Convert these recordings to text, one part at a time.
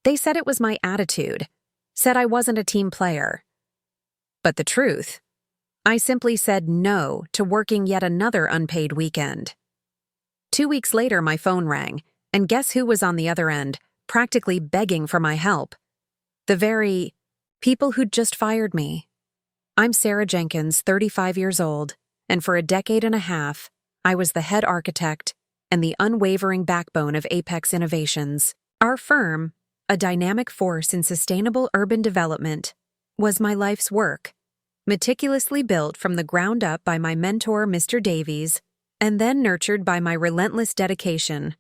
They said it was my attitude, said I wasn't a team player. But the truth, I simply said no to working yet another unpaid weekend. 2 weeks later, my phone rang, and guess who was on the other end, practically begging for my help? The very people who'd just fired me. I'm Sarah Jenkins, 35 years old, and for a decade and a half, I was the head architect and the unwavering backbone of Apex Innovations. Our firm, a dynamic force in sustainable urban development, was my life's work, meticulously built from the ground up by my mentor, Mr. Davies, and then nurtured by my relentless dedication.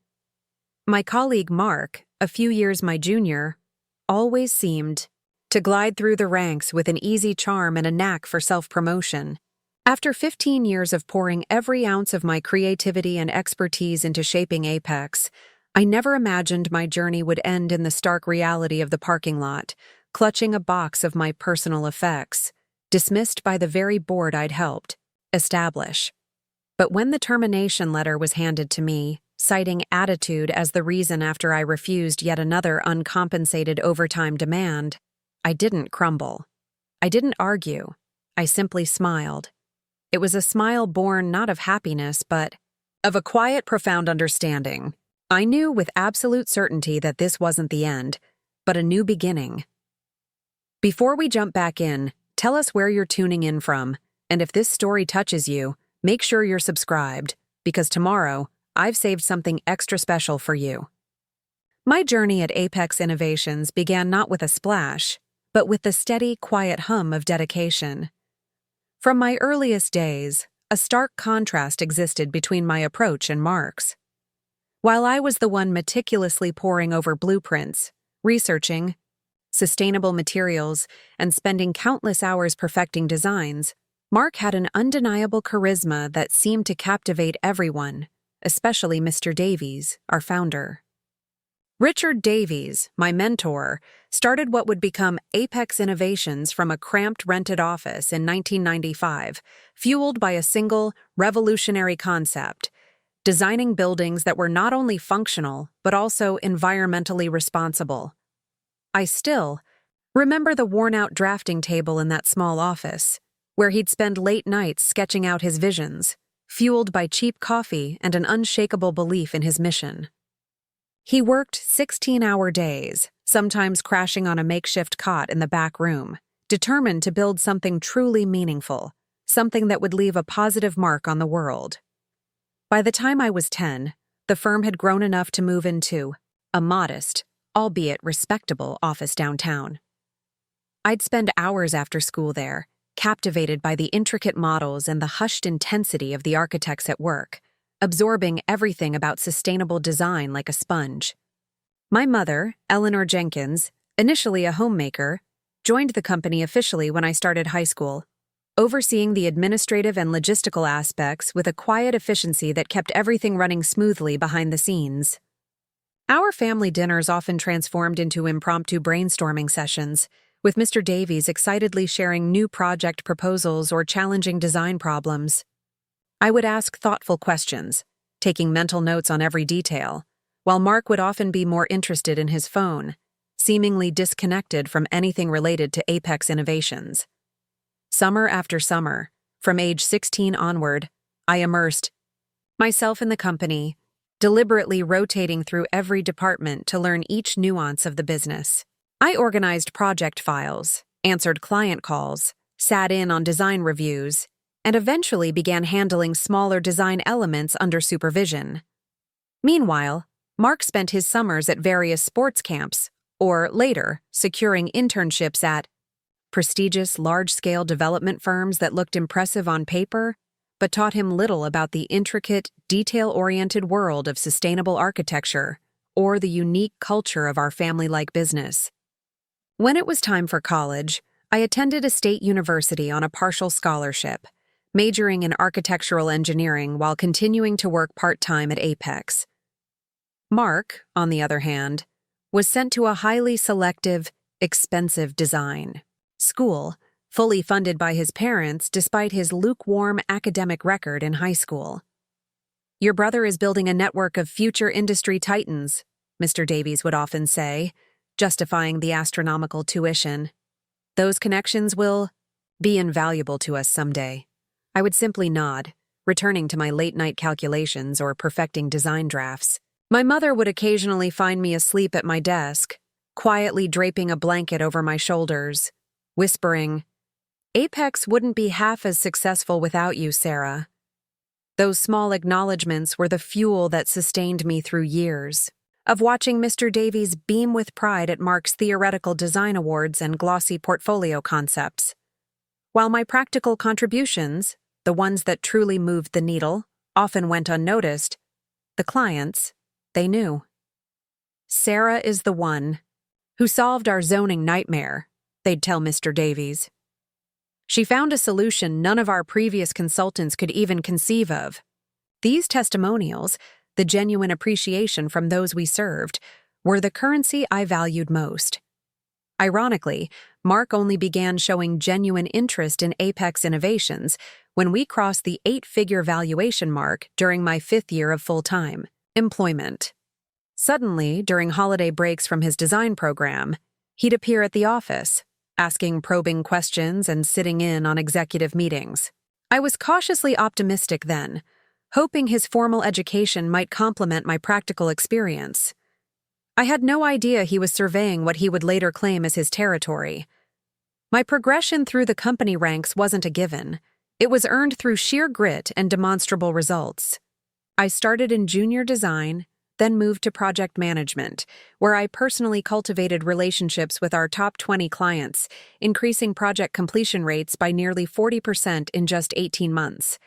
My colleague Mark, a few years my junior, always seemed to glide through the ranks with an easy charm and a knack for self-promotion. After 15 years of pouring every ounce of my creativity and expertise into shaping Apex, I never imagined my journey would end in the stark reality of the parking lot, clutching a box of my personal effects, dismissed by the very board I'd helped establish. But when the termination letter was handed to me, citing attitude as the reason after I refused yet another uncompensated overtime demand, I didn't crumble. I didn't argue. I simply smiled. It was a smile born not of happiness, but of a quiet, profound understanding. I knew with absolute certainty that this wasn't the end, but a new beginning. Before we jump back in, tell us where you're tuning in from, and if this story touches you, make sure you're subscribed, because tomorrow, I've saved something extra special for you. My journey at Apex Innovations began not with a splash, but with the steady, quiet hum of dedication. From my earliest days, a stark contrast existed between my approach and Mark's. While I was the one meticulously poring over blueprints, researching sustainable materials, and spending countless hours perfecting designs, Mark had an undeniable charisma that seemed to captivate everyone, especially Mr. Davies, our founder. Richard Davies, my mentor, started what would become Apex Innovations from a cramped rented office in 1995, fueled by a single, revolutionary concept: designing buildings that were not only functional, but also environmentally responsible. I still remember the worn-out drafting table in that small office, where he'd spend late nights sketching out his visions, fueled by cheap coffee and an unshakable belief in his mission. He worked 16-hour days, sometimes crashing on a makeshift cot in the back room, determined to build something truly meaningful, something that would leave a positive mark on the world. By the time I was 10, the firm had grown enough to move into a modest, albeit respectable, office downtown. I'd spend hours after school there, captivated by the intricate models and the hushed intensity of the architects at work, absorbing everything about sustainable design like a sponge. My mother, Sarah Jenkins, initially a homemaker, joined the company officially when I started high school, overseeing the administrative and logistical aspects with a quiet efficiency that kept everything running smoothly behind the scenes. Our family dinners often transformed into impromptu brainstorming sessions, with Mr. Davies excitedly sharing new project proposals or challenging design problems. I would ask thoughtful questions, taking mental notes on every detail, while Mark would often be more interested in his phone, seemingly disconnected from anything related to Apex Innovations. Summer after summer, from age 16 onward, I immersed myself in the company, deliberately rotating through every department to learn each nuance of the business. I organized project files, answered client calls, sat in on design reviews, and eventually began handling smaller design elements under supervision. Meanwhile, Mark spent his summers at various sports camps, or later, securing internships at prestigious large-scale development firms that looked impressive on paper, but taught him little about the intricate, detail-oriented world of sustainable architecture or the unique culture of our family-like business. When it was time for college, I attended a state university on a partial scholarship, majoring in architectural engineering while continuing to work part-time at Apex. Mark, on the other hand, was sent to a highly selective, expensive design school, fully funded by his parents despite his lukewarm academic record in high school. "Your brother is building a network of future industry titans," Mr. Davies would often say, justifying the astronomical tuition. Those connections will be invaluable to us someday. I would simply nod, returning to my late-night calculations or perfecting design drafts. My mother would occasionally find me asleep at my desk, quietly draping a blanket over my shoulders, whispering, "Apex wouldn't be half as successful without you, Sarah." Those small acknowledgments were the fuel that sustained me through years of watching Mr. Davies beam with pride at Mark's theoretical design awards and glossy portfolio concepts. While my practical contributions, the ones that truly moved the needle, often went unnoticed, the clients, they knew. "Sarah is the one who solved our zoning nightmare," they'd tell Mr. Davies. "She found a solution none of our previous consultants could even conceive of." These testimonials, the genuine appreciation from those we served, were the currency I valued most. Ironically, Mark only began showing genuine interest in Apex innovations when we crossed the 8-figure valuation mark during my 5th year of full-time employment. Suddenly, during holiday breaks from his design program, he'd appear at the office, asking probing questions and sitting in on executive meetings. I was cautiously optimistic then, hoping his formal education might complement my practical experience. I had no idea he was surveying what he would later claim as his territory. My progression through the company ranks wasn't a given. It was earned through sheer grit and demonstrable results. I started in junior design, then moved to project management, where I personally cultivated relationships with our top 20 clients, increasing project completion rates by nearly 40% in just 18 months.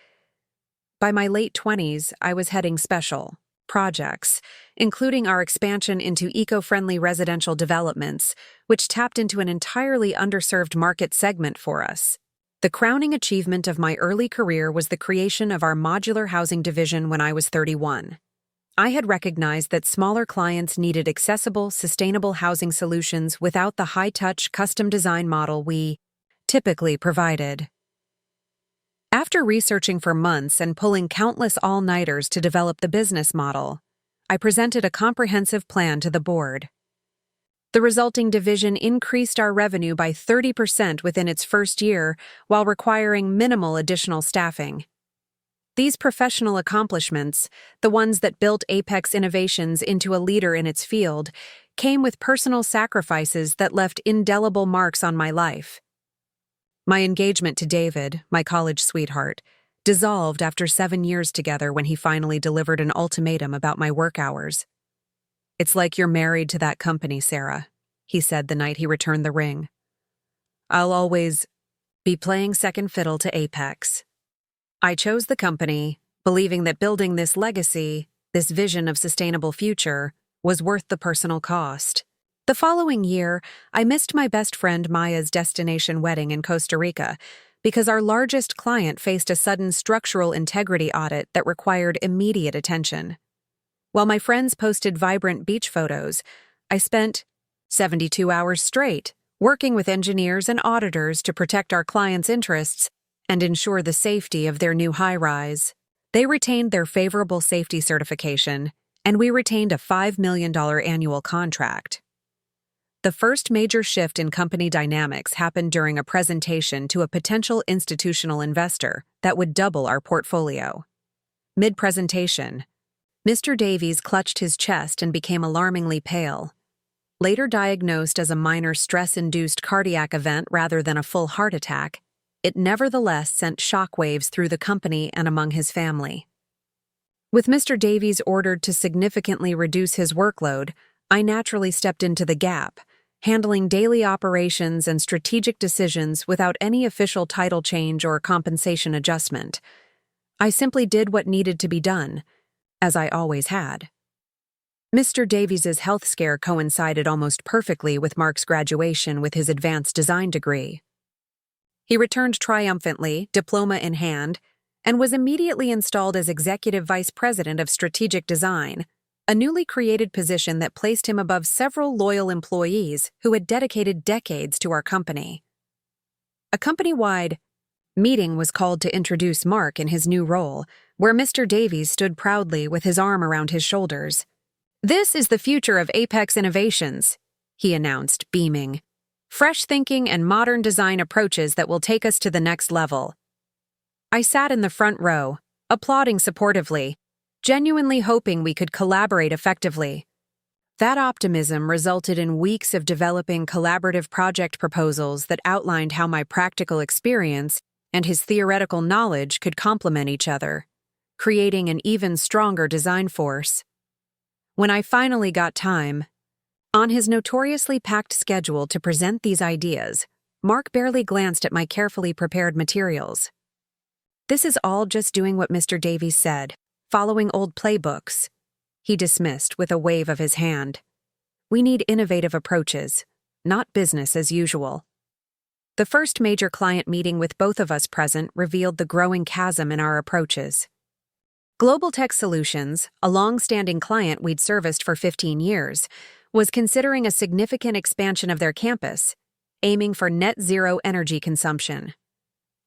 By my late 20s, I was heading special projects, including our expansion into eco-friendly residential developments, which tapped into an entirely underserved market segment for us. The crowning achievement of my early career was the creation of our modular housing division when I was 31. I had recognized that smaller clients needed accessible, sustainable housing solutions without the high-touch, custom design model we typically provided. After researching for months and pulling countless all-nighters to develop the business model, I presented a comprehensive plan to the board. The resulting division increased our revenue by 30% within its first year while requiring minimal additional staffing. These professional accomplishments, the ones that built Apex Innovations into a leader in its field, came with personal sacrifices that left indelible marks on my life. My engagement to David, my college sweetheart, dissolved after 7 years together when he finally delivered an ultimatum about my work hours. "It's like you're married to that company, Sarah," he said the night he returned the ring. "I'll always be playing second fiddle to Apex." I chose the company, believing that building this legacy, this vision of sustainable future, was worth the personal cost. The following year, I missed my best friend Maya's destination wedding in Costa Rica because our largest client faced a sudden structural integrity audit that required immediate attention. While my friends posted vibrant beach photos, I spent 72 hours straight working with engineers and auditors to protect our clients' interests and ensure the safety of their new high-rise. They retained their favorable safety certification, and we retained a $5 million annual contract. The first major shift in company dynamics happened during a presentation to a potential institutional investor that would double our portfolio. Mid-presentation, Mr. Davies clutched his chest and became alarmingly pale. Later diagnosed as a minor stress-induced cardiac event rather than a full heart attack, it nevertheless sent shockwaves through the company and among his family. With Mr. Davies ordered to significantly reduce his workload, I naturally stepped into the gap, handling daily operations and strategic decisions without any official title change or compensation adjustment. I simply did what needed to be done, as I always had. Mr. Davies's health scare coincided almost perfectly with Mark's graduation with his advanced design degree. He returned triumphantly, diploma in hand, and was immediately installed as Executive Vice President of Strategic Design, a newly created position that placed him above several loyal employees who had dedicated decades to our company. A company-wide meeting was called to introduce Mark in his new role, where Mr. Davies stood proudly with his arm around his shoulders. "This is the future of Apex Innovations," he announced, beaming. Fresh thinking and modern design approaches that will take us to the next level. I sat in the front row, applauding supportively, genuinely hoping we could collaborate effectively. That optimism resulted in weeks of developing collaborative project proposals that outlined how my practical experience and his theoretical knowledge could complement each other, creating an even stronger design force. When I finally got time, on his notoriously packed schedule to present these ideas, Mark barely glanced at my carefully prepared materials. This is all just doing what Mr. Davies said, following old playbooks, he dismissed with a wave of his hand. We need innovative approaches, not business as usual. The first major client meeting with both of us present revealed the growing chasm in our approaches. Global Tech Solutions, a long-standing client we'd serviced for 15 years, was considering a significant expansion of their campus, aiming for net zero energy consumption.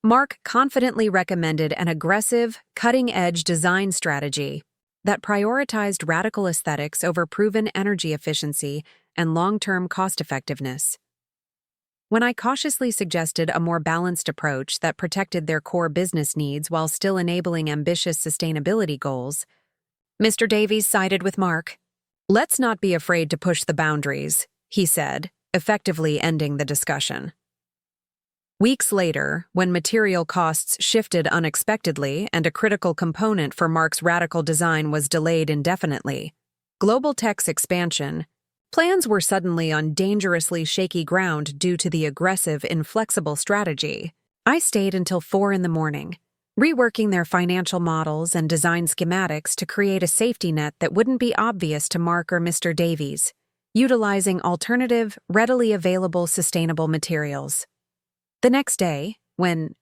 Mark confidently recommended an aggressive, cutting-edge design strategy that prioritized radical aesthetics over proven energy efficiency and long-term cost-effectiveness. When I cautiously suggested a more balanced approach that protected their core business needs while still enabling ambitious sustainability goals, Mr. Davies sided with Mark. Let's not be afraid to push the boundaries, he said, effectively ending the discussion. Weeks later, when material costs shifted unexpectedly and a critical component for Mark's radical design was delayed indefinitely, Global Tech's expansion, plans were suddenly on dangerously shaky ground due to the aggressive, inflexible strategy. I stayed until 4 a.m, reworking their financial models and design schematics to create a safety net that wouldn't be obvious to Mark or Mr. Davies, utilizing alternative, readily available sustainable materials. The next day, when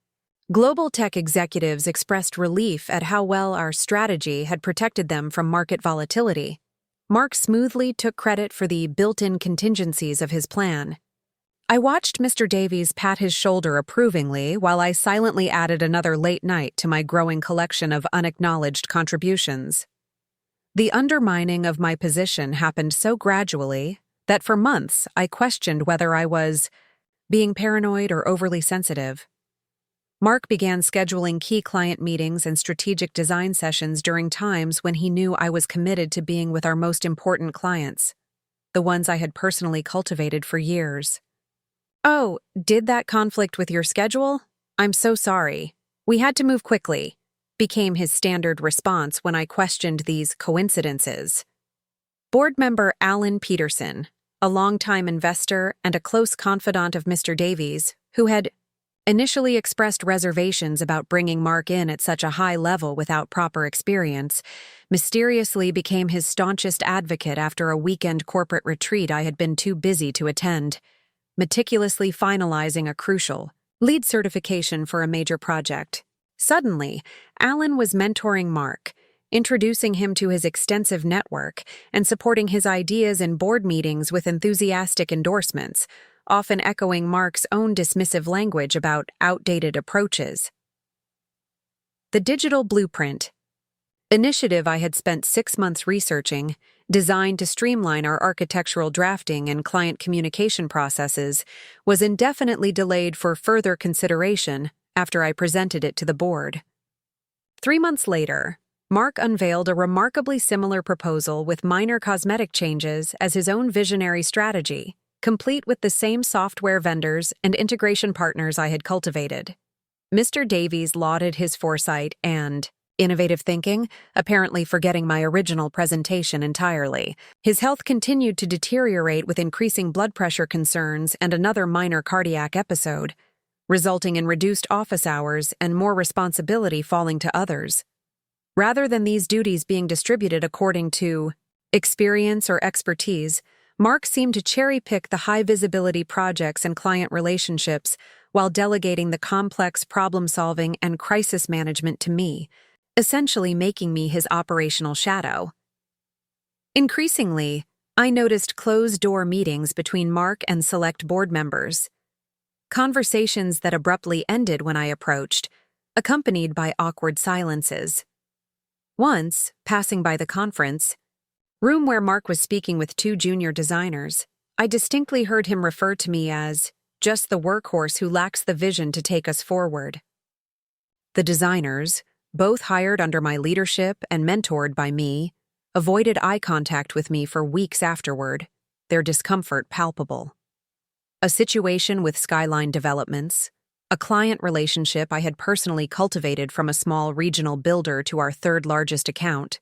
Global Tech executives expressed relief at how well our strategy had protected them from market volatility, Mark smoothly took credit for the built-in contingencies of his plan. I watched Mr. Davies pat his shoulder approvingly while I silently added another late night to my growing collection of unacknowledged contributions. The undermining of my position happened so gradually that for months I questioned whether I was being paranoid or overly sensitive. Mark began scheduling key client meetings and strategic design sessions during times when he knew I was committed to being with our most important clients, the ones I had personally cultivated for years. Oh, did that conflict with your schedule? I'm so sorry. We had to move quickly, became his standard response when I questioned these coincidences. Board member Alan Peterson, a longtime investor and a close confidant of Mr. Davies, who had initially expressed reservations about bringing Mark in at such a high level without proper experience, mysteriously became his staunchest advocate after a weekend corporate retreat I had been too busy to attend, meticulously finalizing a crucial lead certification for a major project. Suddenly, Alan was mentoring Mark, introducing him to his extensive network and supporting his ideas in board meetings with enthusiastic endorsements, often echoing Mark's own dismissive language about outdated approaches. The Digital Blueprint initiative I had spent 6 months researching, designed to streamline our architectural drafting and client communication processes, was indefinitely delayed for further consideration after I presented it to the board. 3 months later, Mark unveiled a remarkably similar proposal with minor cosmetic changes as his own visionary strategy, complete with the same software vendors and integration partners I had cultivated. Mr. Davies lauded his foresight and innovative thinking, apparently forgetting my original presentation entirely. His health continued to deteriorate with increasing blood pressure concerns and another minor cardiac episode, resulting in reduced office hours and more responsibility falling to others. Rather than these duties being distributed according to experience or expertise, Mark seemed to cherry-pick the high-visibility projects and client relationships while delegating the complex problem-solving and crisis management to me, essentially making me his operational shadow. Increasingly, I noticed closed-door meetings between Mark and select board members, conversations that abruptly ended when I approached, accompanied by awkward silences. Once, passing by the conference room where Mark was speaking with 2 junior designers, I distinctly heard him refer to me as just the workhorse who lacks the vision to take us forward. The designers, both hired under my leadership and mentored by me, avoided eye contact with me for weeks afterward, their discomfort palpable. A situation with Skyline Developments, a client relationship I had personally cultivated from a small regional builder to our third largest account,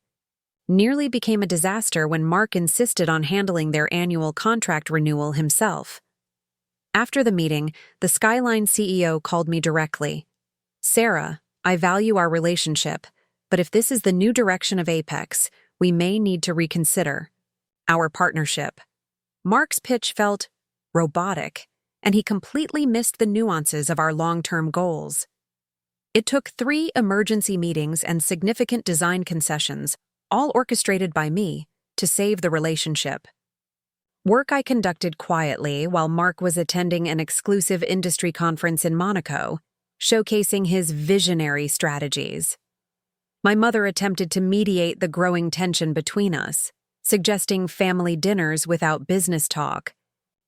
nearly became a disaster when Mark insisted on handling their annual contract renewal himself. After the meeting, the Skyline CEO called me directly. "Sarah, I value our relationship, but if this is the new direction of Apex, we may need to reconsider our partnership." Mark's pitch felt robotic, and he completely missed the nuances of our long-term goals. It took 3 emergency meetings and significant design concessions, all orchestrated by me, to save the relationship. Work I conducted quietly while Mark was attending an exclusive industry conference in Monaco, showcasing his visionary strategies. My mother attempted to mediate the growing tension between us, suggesting family dinners without business talk,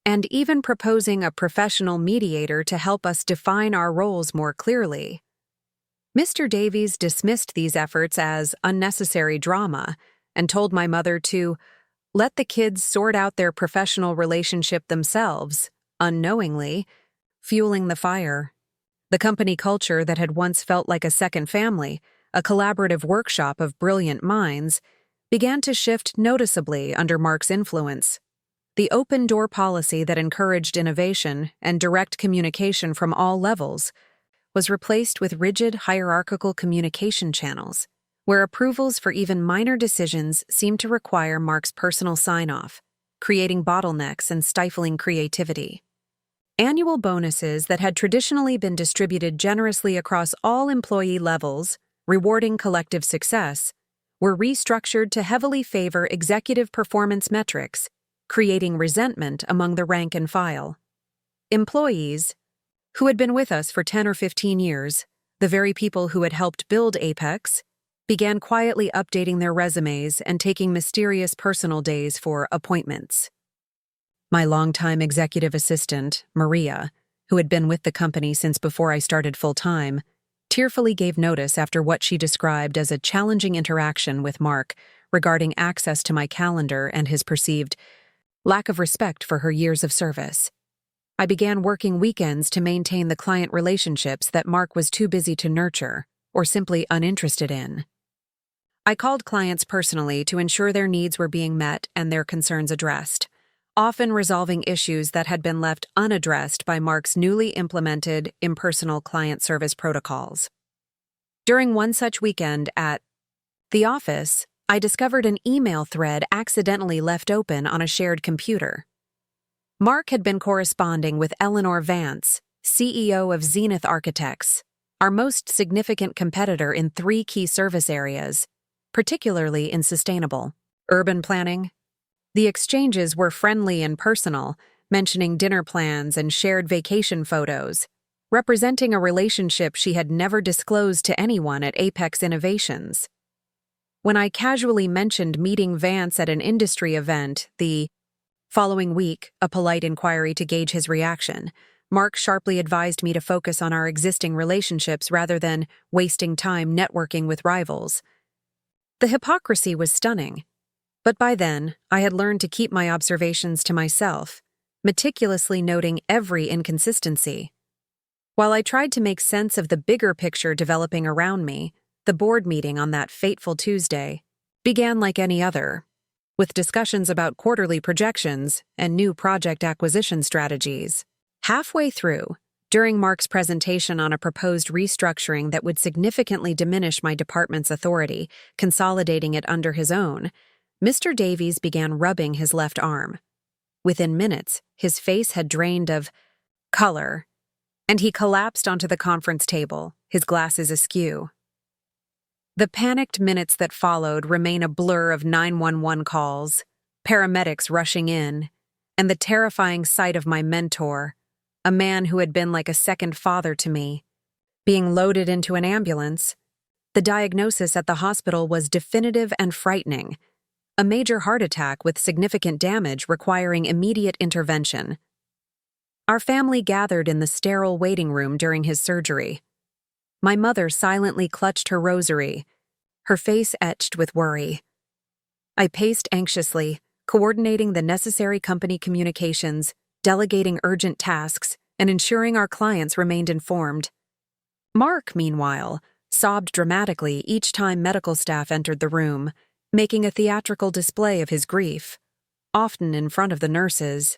and even proposing a professional mediator to help us define our roles more clearly. Mr. Davies dismissed these efforts as unnecessary drama and told my mother to let the kids sort out their professional relationship themselves, unknowingly, fueling the fire. The company culture that had once felt like a second family, a collaborative workshop of brilliant minds, began to shift noticeably under Mark's influence. The open-door policy that encouraged innovation and direct communication from all levels was replaced with rigid hierarchical communication channels, where approvals for even minor decisions seemed to require Mark's personal sign-off, creating bottlenecks and stifling creativity. Annual bonuses that had traditionally been distributed generously across all employee levels, rewarding collective success, were restructured to heavily favor executive performance metrics, creating resentment among the rank and file. Employees, who had been with us for 10 or 15 years, the very people who had helped build Apex, began quietly updating their resumes and taking mysterious personal days for appointments. My longtime executive assistant, Maria, who had been with the company since before I started full-time, tearfully gave notice after what she described as a challenging interaction with Mark regarding access to my calendar and his perceived lack of respect for her years of service. I began working weekends to maintain the client relationships that Mark was too busy to nurture or simply uninterested in. I called clients personally to ensure their needs were being met and their concerns addressed, often resolving issues that had been left unaddressed by Mark's newly implemented impersonal client service protocols. During one such weekend at the office, I discovered an email thread accidentally left open on a shared computer. Mark had been corresponding with Eleanor Vance, CEO of Zenith Architects, our most significant competitor in 3 key service areas, particularly in sustainable urban planning. The exchanges were friendly and personal, mentioning dinner plans and shared vacation photos, representing a relationship she had never disclosed to anyone at Apex Innovations. When I casually mentioned meeting Vance at an industry event, the following week, a polite inquiry to gauge his reaction, Mark sharply advised me to focus on our existing relationships rather than wasting time networking with rivals. The hypocrisy was stunning. But by then, I had learned to keep my observations to myself, meticulously noting every inconsistency. While I tried to make sense of the bigger picture developing around me, the board meeting on that fateful Tuesday began like any other, with discussions about quarterly projections and new project acquisition strategies. Halfway through, during Mark's presentation on a proposed restructuring that would significantly diminish my department's authority, consolidating it under his own, Mr. Davies began rubbing his left arm. Within minutes, his face had drained of color, and he collapsed onto the conference table, his glasses askew. The panicked minutes that followed remain a blur of 911 calls, paramedics rushing in, and the terrifying sight of my mentor, a man who had been like a second father to me, being loaded into an ambulance. The diagnosis at the hospital was definitive and frightening: a major heart attack with significant damage requiring immediate intervention. Our family gathered in the sterile waiting room during his surgery. My mother silently clutched her rosary, her face etched with worry. I paced anxiously, coordinating the necessary company communications, delegating urgent tasks, and ensuring our clients remained informed. Mark, meanwhile, sobbed dramatically each time medical staff entered the room, making a theatrical display of his grief, often in front of the nurses.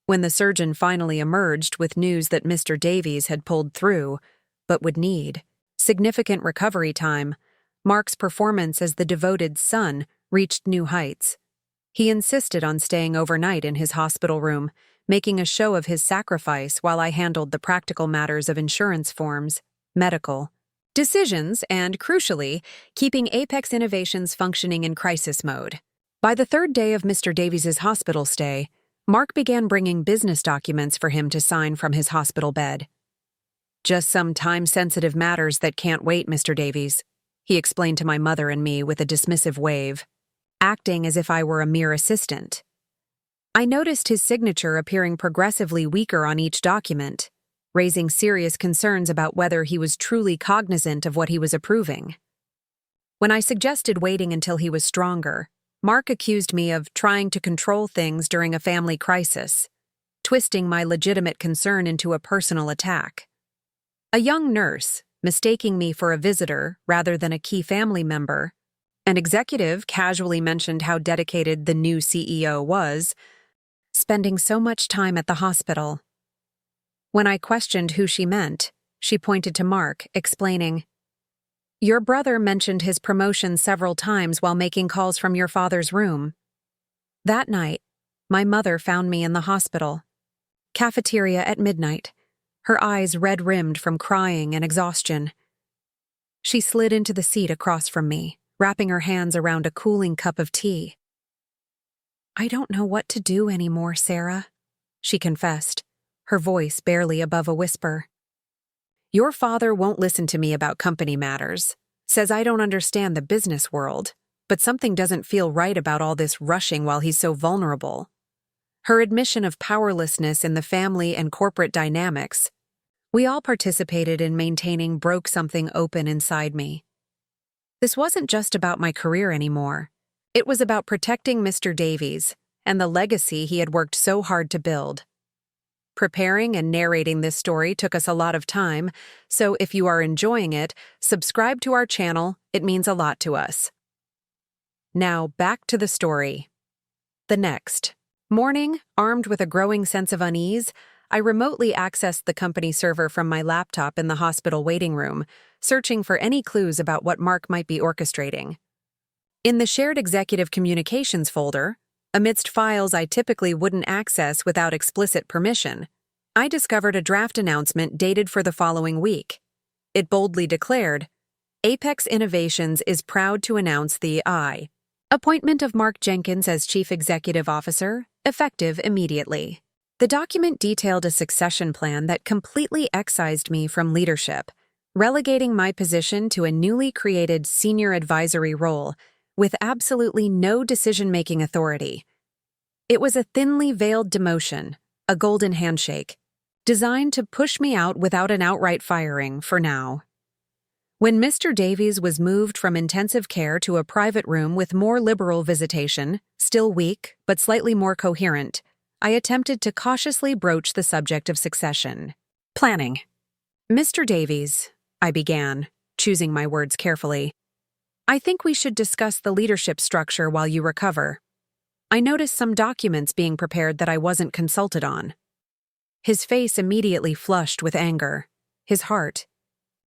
When the surgeon finally emerged with news that Mr. Davies had pulled through, but would need significant recovery time, Mark's performance as the devoted son reached new heights. He insisted on staying overnight in his hospital room, making a show of his sacrifice while I handled the practical matters of insurance forms, medical decisions, and, crucially, keeping Apex Innovations functioning in crisis mode. By the third day of Mr. Davies' hospital stay, Mark began bringing business documents for him to sign from his hospital bed. "Just some time-sensitive matters that can't wait, Mr. Davies," he explained to my mother and me with a dismissive wave, acting as if I were a mere assistant. I noticed his signature appearing progressively weaker on each document, raising serious concerns about whether he was truly cognizant of what he was approving. When I suggested waiting until he was stronger, Mark accused me of trying to control things during a family crisis, twisting my legitimate concern into a personal attack. A young nurse, mistaking me for a visitor rather than a key family member, an executive casually mentioned how dedicated the new CEO was, spending so much time at the hospital. When I questioned who she meant, she pointed to Mark, explaining, "Your brother mentioned his promotion several times while making calls from your father's room." That night, my mother found me in the hospital. Cafeteria at midnight, her eyes red-rimmed from crying and exhaustion. She slid into the seat across from me, wrapping her hands around a cooling cup of tea. "I don't know what to do anymore, Sarah," she confessed, her voice barely above a whisper. "Your father won't listen to me about company matters, says I don't understand the business world, but something doesn't feel right about all this rushing while he's so vulnerable." Her admission of powerlessness in the family and corporate dynamics we all participated in maintaining broke something open inside me. This wasn't just about my career anymore. It was about protecting Mr. Davies and the legacy he had worked so hard to build. Preparing and narrating this story took us a lot of time, so if you are enjoying it, subscribe to our channel. It means a lot to us. Now, back to the story. The next morning, armed with a growing sense of unease, I remotely accessed the company server from my laptop in the hospital waiting room, searching for any clues about what Mark might be orchestrating. In the shared executive communications folder, amidst files I typically wouldn't access without explicit permission, I discovered a draft announcement dated for the following week. It boldly declared, "Apex Innovations is proud to announce the appointment of Mark Jenkins as Chief Executive Officer, effective immediately." The document detailed a succession plan that completely excised me from leadership, relegating my position to a newly created senior advisory role with absolutely no decision-making authority. It was a thinly veiled demotion, a golden handshake, designed to push me out without an outright firing for now. When Mr. Davies was moved from intensive care to a private room with more liberal visitation, still weak but slightly more coherent, I attempted to cautiously broach the subject of succession planning. "Mr. Davies," I began, choosing my words carefully, "I think we should discuss the leadership structure while you recover. I noticed some documents being prepared that I wasn't consulted on." His face immediately flushed with anger, his heart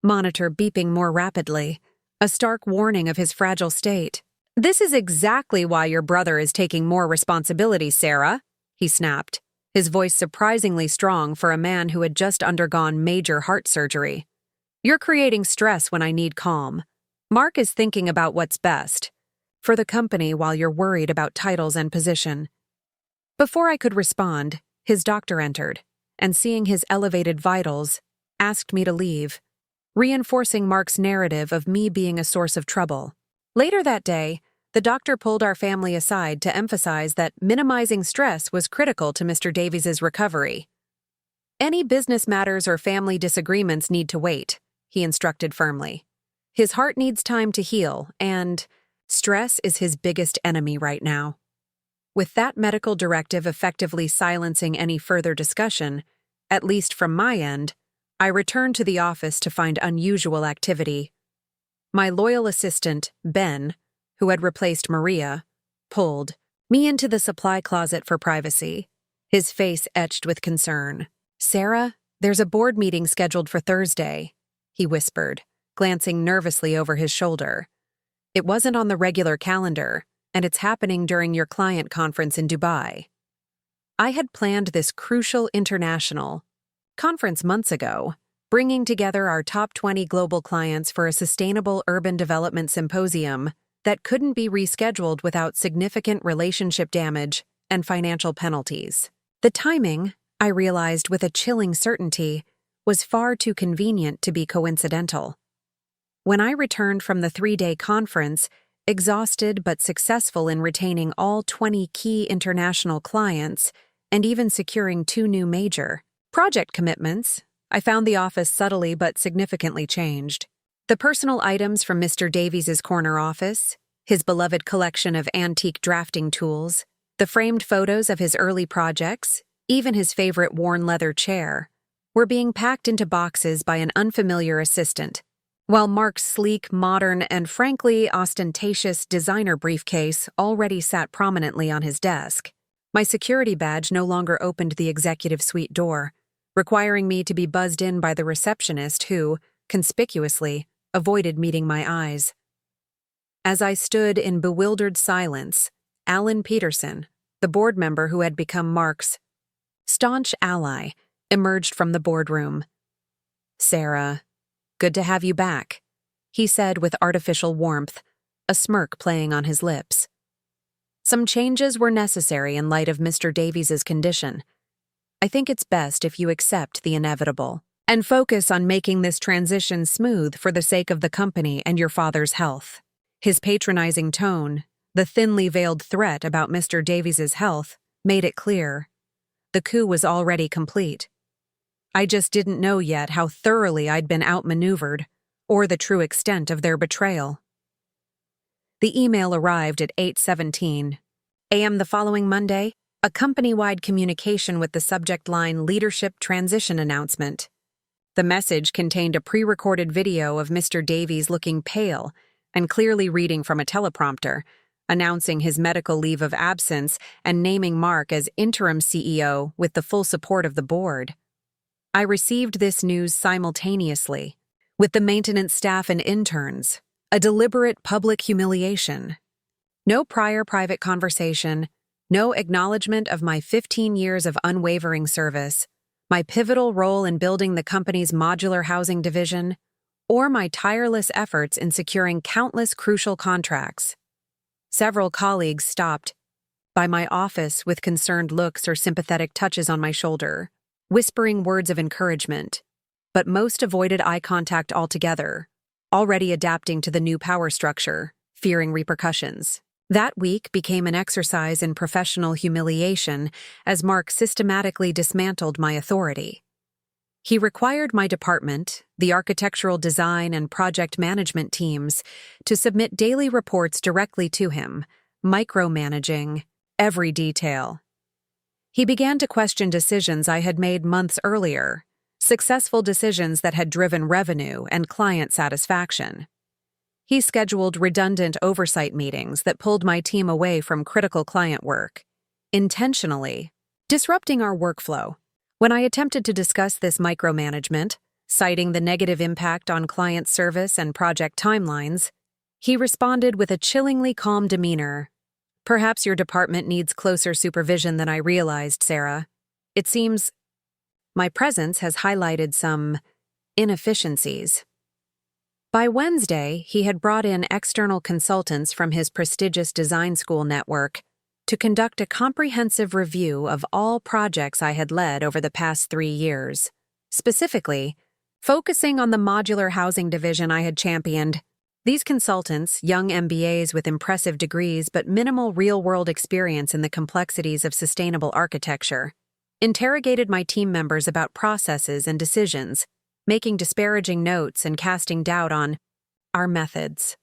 monitor beeping more rapidly, a stark warning of his fragile state. "This is exactly why your brother is taking more responsibility, Sarah," he snapped, his voice surprisingly strong for a man who had just undergone major heart surgery. "You're creating stress when I need calm. Mark is thinking about what's best for the company while you're worried about titles and position." Before I could respond, his doctor entered, and seeing his elevated vitals, asked me to leave, reinforcing Mark's narrative of me being a source of trouble. Later that day, The doctor pulled our family aside to emphasize that minimizing stress was critical to Mr. Davies's recovery. Any business matters or family disagreements need to wait, he instructed firmly. His heart needs time to heal, and stress is his biggest enemy right now. With that medical directive effectively silencing any further discussion, at least from my end, I returned to the office to find unusual activity. My loyal assistant, Ben, who had replaced Maria, pulled me into the supply closet for privacy, his face etched with concern. "Sarah, there's a board meeting scheduled for Thursday," he whispered, glancing nervously over his shoulder. "It wasn't on the regular calendar, and it's happening during your client conference in Dubai." I had planned this crucial international conference months ago, bringing together our top 20 global clients for a sustainable urban development symposium that couldn't be rescheduled without significant relationship damage and financial penalties. The timing, I realized with a chilling certainty, was far too convenient to be coincidental. When I returned from the 3-day conference, exhausted but successful in retaining all 20 key international clients and even securing 2 new major project commitments, I found the office subtly but significantly changed. The personal items from Mr. Davies's corner office, his beloved collection of antique drafting tools, the framed photos of his early projects, even his favorite worn leather chair, were being packed into boxes by an unfamiliar assistant, while Mark's sleek, modern, and frankly ostentatious designer briefcase already sat prominently on his desk. My security badge no longer opened the executive suite door, requiring me to be buzzed in by the receptionist who, conspicuously, avoided meeting my eyes. As I stood in bewildered silence, Alan Peterson, the board member who had become Mark's staunch ally, emerged from the boardroom. "Sarah, good to have you back," he said with artificial warmth, a smirk playing on his lips. "Some changes were necessary in light of Mr. Davies's condition. I think it's best if you accept the inevitable and focus on making this transition smooth for the sake of the company and your father's health." His patronizing tone, the thinly veiled threat about Mr. Davies's health, made it clear. The coup was already complete. I just didn't know yet how thoroughly I'd been outmaneuvered, or the true extent of their betrayal. The email arrived at 8:17 a.m. the following Monday, a company-wide communication with the subject line Leadership Transition Announcement. The message contained a pre-recorded video of Mr. Davies looking pale and clearly reading from a teleprompter, announcing his medical leave of absence and naming Mark as interim CEO with the full support of the board. I received this news simultaneously, with the maintenance staff and interns, a deliberate public humiliation. No prior private conversation, no acknowledgement of my 15 years of unwavering service, my pivotal role in building the company's modular housing division, or my tireless efforts in securing countless crucial contracts. Several colleagues stopped by my office with concerned looks or sympathetic touches on my shoulder, whispering words of encouragement, but most avoided eye contact altogether, already adapting to the new power structure, fearing repercussions. That week became an exercise in professional humiliation as Mark systematically dismantled my authority. He required my department, the architectural design and project management teams, to submit daily reports directly to him, micromanaging every detail. He began to question decisions I had made months earlier, successful decisions that had driven revenue and client satisfaction. He scheduled redundant oversight meetings that pulled my team away from critical client work, intentionally disrupting our workflow. When I attempted to discuss this micromanagement, citing the negative impact on client service and project timelines, he responded with a chillingly calm demeanor. "Perhaps your department needs closer supervision than I realized, Sarah. It seems my presence has highlighted some inefficiencies." By Wednesday, he had brought in external consultants from his prestigious design school network to conduct a comprehensive review of all projects I had led over the past 3 years, specifically focusing on the modular housing division I had championed. These consultants, young MBAs with impressive degrees but minimal real-world experience in the complexities of sustainable architecture, interrogated my team members about processes and decisions, making disparaging notes and casting doubt on our methods.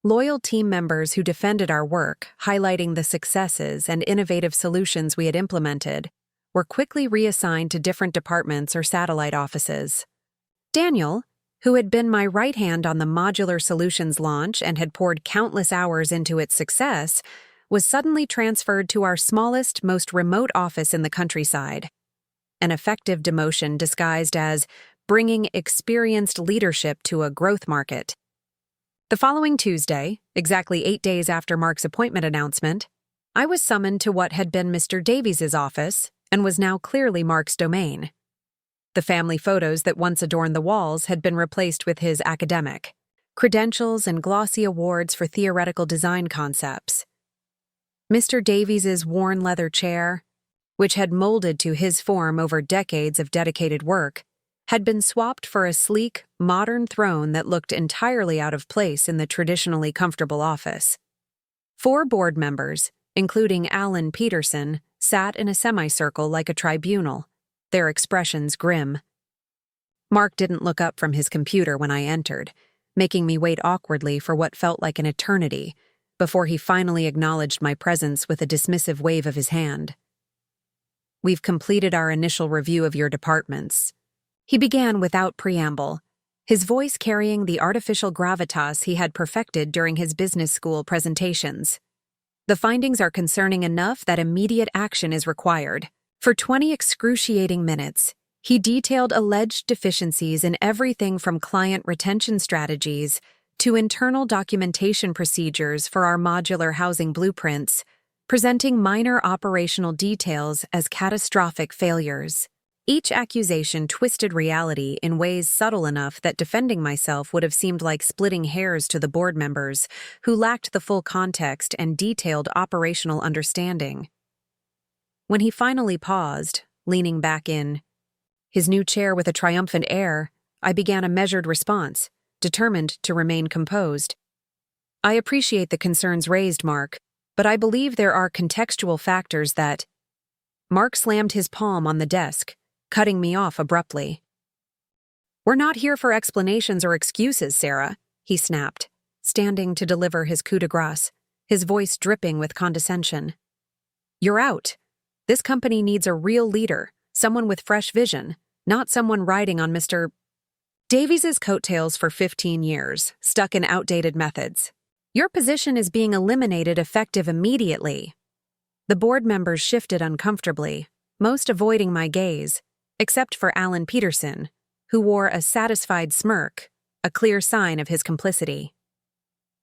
Loyal team members who defended our work, highlighting the successes and innovative solutions we had implemented, were quickly reassigned to different departments or satellite offices. Daniel, who had been my right hand on the modular solutions launch and had poured countless hours into its success, was suddenly transferred to our smallest, most remote office in the countryside. An effective demotion disguised as bringing experienced leadership to a growth market. The following Tuesday, exactly 8 days after Mark's appointment announcement, I was summoned to what had been Mr. Davies' office and was now clearly Mark's domain. The family photos that once adorned the walls had been replaced with his academic credentials and glossy awards for theoretical design concepts. Mr. Davies' worn leather chair, which had molded to his form over decades of dedicated work, had been swapped for a sleek, modern throne that looked entirely out of place in the traditionally comfortable office. 4 board members, including Alan Peterson, sat in a semicircle like a tribunal, their expressions grim. Mark didn't look up from his computer when I entered, making me wait awkwardly for what felt like an eternity, before he finally acknowledged my presence with a dismissive wave of his hand. "We've completed our initial review of your departments," he began without preamble, his voice carrying the artificial gravitas he had perfected during his business school presentations. "The findings are concerning enough that immediate action is required." For 20 excruciating minutes, he detailed alleged deficiencies in everything from client retention strategies to internal documentation procedures for our modular housing blueprints, presenting minor operational details as catastrophic failures. Each accusation twisted reality in ways subtle enough that defending myself would have seemed like splitting hairs to the board members, who lacked the full context and detailed operational understanding. When he finally paused, leaning back in his new chair with a triumphant air, I began a measured response, determined to remain composed. "I appreciate the concerns raised, Mark, but I believe there are contextual factors that—" Mark slammed his palm on the desk, cutting me off abruptly. "We're not here for explanations or excuses, Sarah," he snapped, standing to deliver his coup de grace, his voice dripping with condescension. "You're out. This company needs a real leader, someone with fresh vision, not someone riding on Mr. Davies' coattails for 15 years, stuck in outdated methods. Your position is being eliminated effective immediately." The board members shifted uncomfortably, most avoiding my gaze, except for Alan Peterson, who wore a satisfied smirk, a clear sign of his complicity.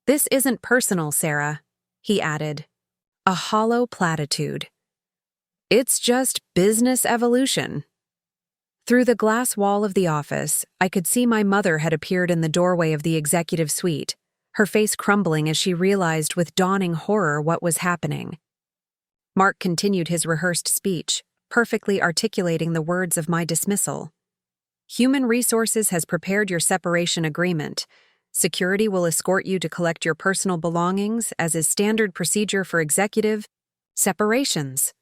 "This isn't personal, Sarah," he added, a hollow platitude. "It's just business evolution." Through the glass wall of the office, I could see my mother had appeared in the doorway of the executive suite, her face crumbling as she realized with dawning horror what was happening. Mark continued his rehearsed speech, perfectly articulating the words of my dismissal. "Human Resources has prepared your separation agreement. Security will escort you to collect your personal belongings, as is standard procedure for executive separations."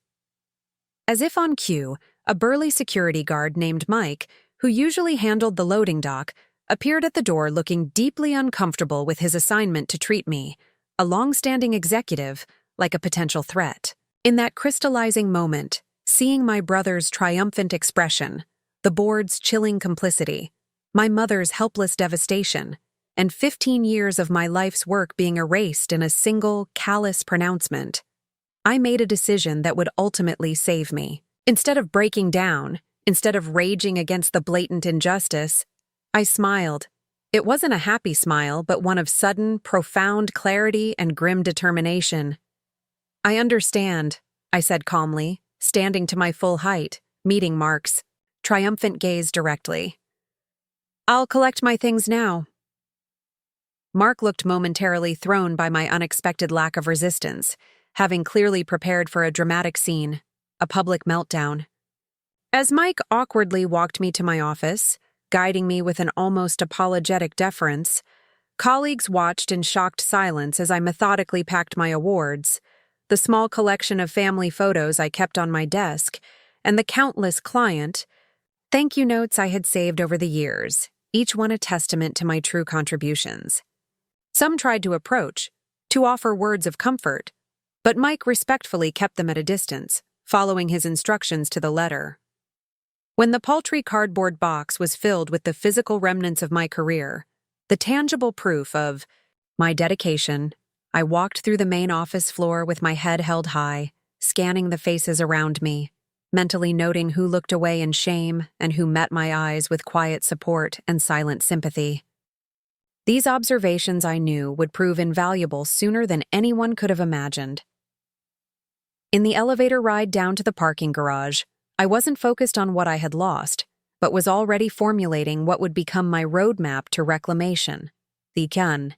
As if on cue, a burly security guard named Mike, who usually handled the loading dock, appeared at the door looking deeply uncomfortable with his assignment to treat me, a long-standing executive, like a potential threat. In that crystallizing moment, seeing my brother's triumphant expression, the board's chilling complicity, my mother's helpless devastation, and 15 years of my life's work being erased in a single, callous pronouncement, I made a decision that would ultimately save me. Instead of breaking down, instead of raging against the blatant injustice, I smiled. It wasn't a happy smile, but one of sudden, profound clarity and grim determination. "I understand," I said calmly, standing to my full height, meeting Mark's triumphant gaze directly. "I'll collect my things now." Mark looked momentarily thrown by my unexpected lack of resistance, having clearly prepared for a dramatic scene, a public meltdown. As Mike awkwardly walked me to my office, guiding me with an almost apologetic deference, Colleagues watched in shocked silence as I methodically packed my awards, the small collection of family photos I kept on my desk, and the countless client thank you notes I had saved over the years, each one a testament to my true contributions. Some tried to approach, to offer words of comfort, but Mike respectfully kept them at a distance, following his instructions to the letter. When the paltry cardboard box was filled with the physical remnants of my career, the tangible proof of my dedication, I walked through the main office floor with my head held high, scanning the faces around me, mentally noting who looked away in shame and who met my eyes with quiet support and silent sympathy. These observations I knew would prove invaluable sooner than anyone could have imagined. In the elevator ride down to the parking garage, I wasn't focused on what I had lost, but was already formulating what would become my roadmap to reclamation, the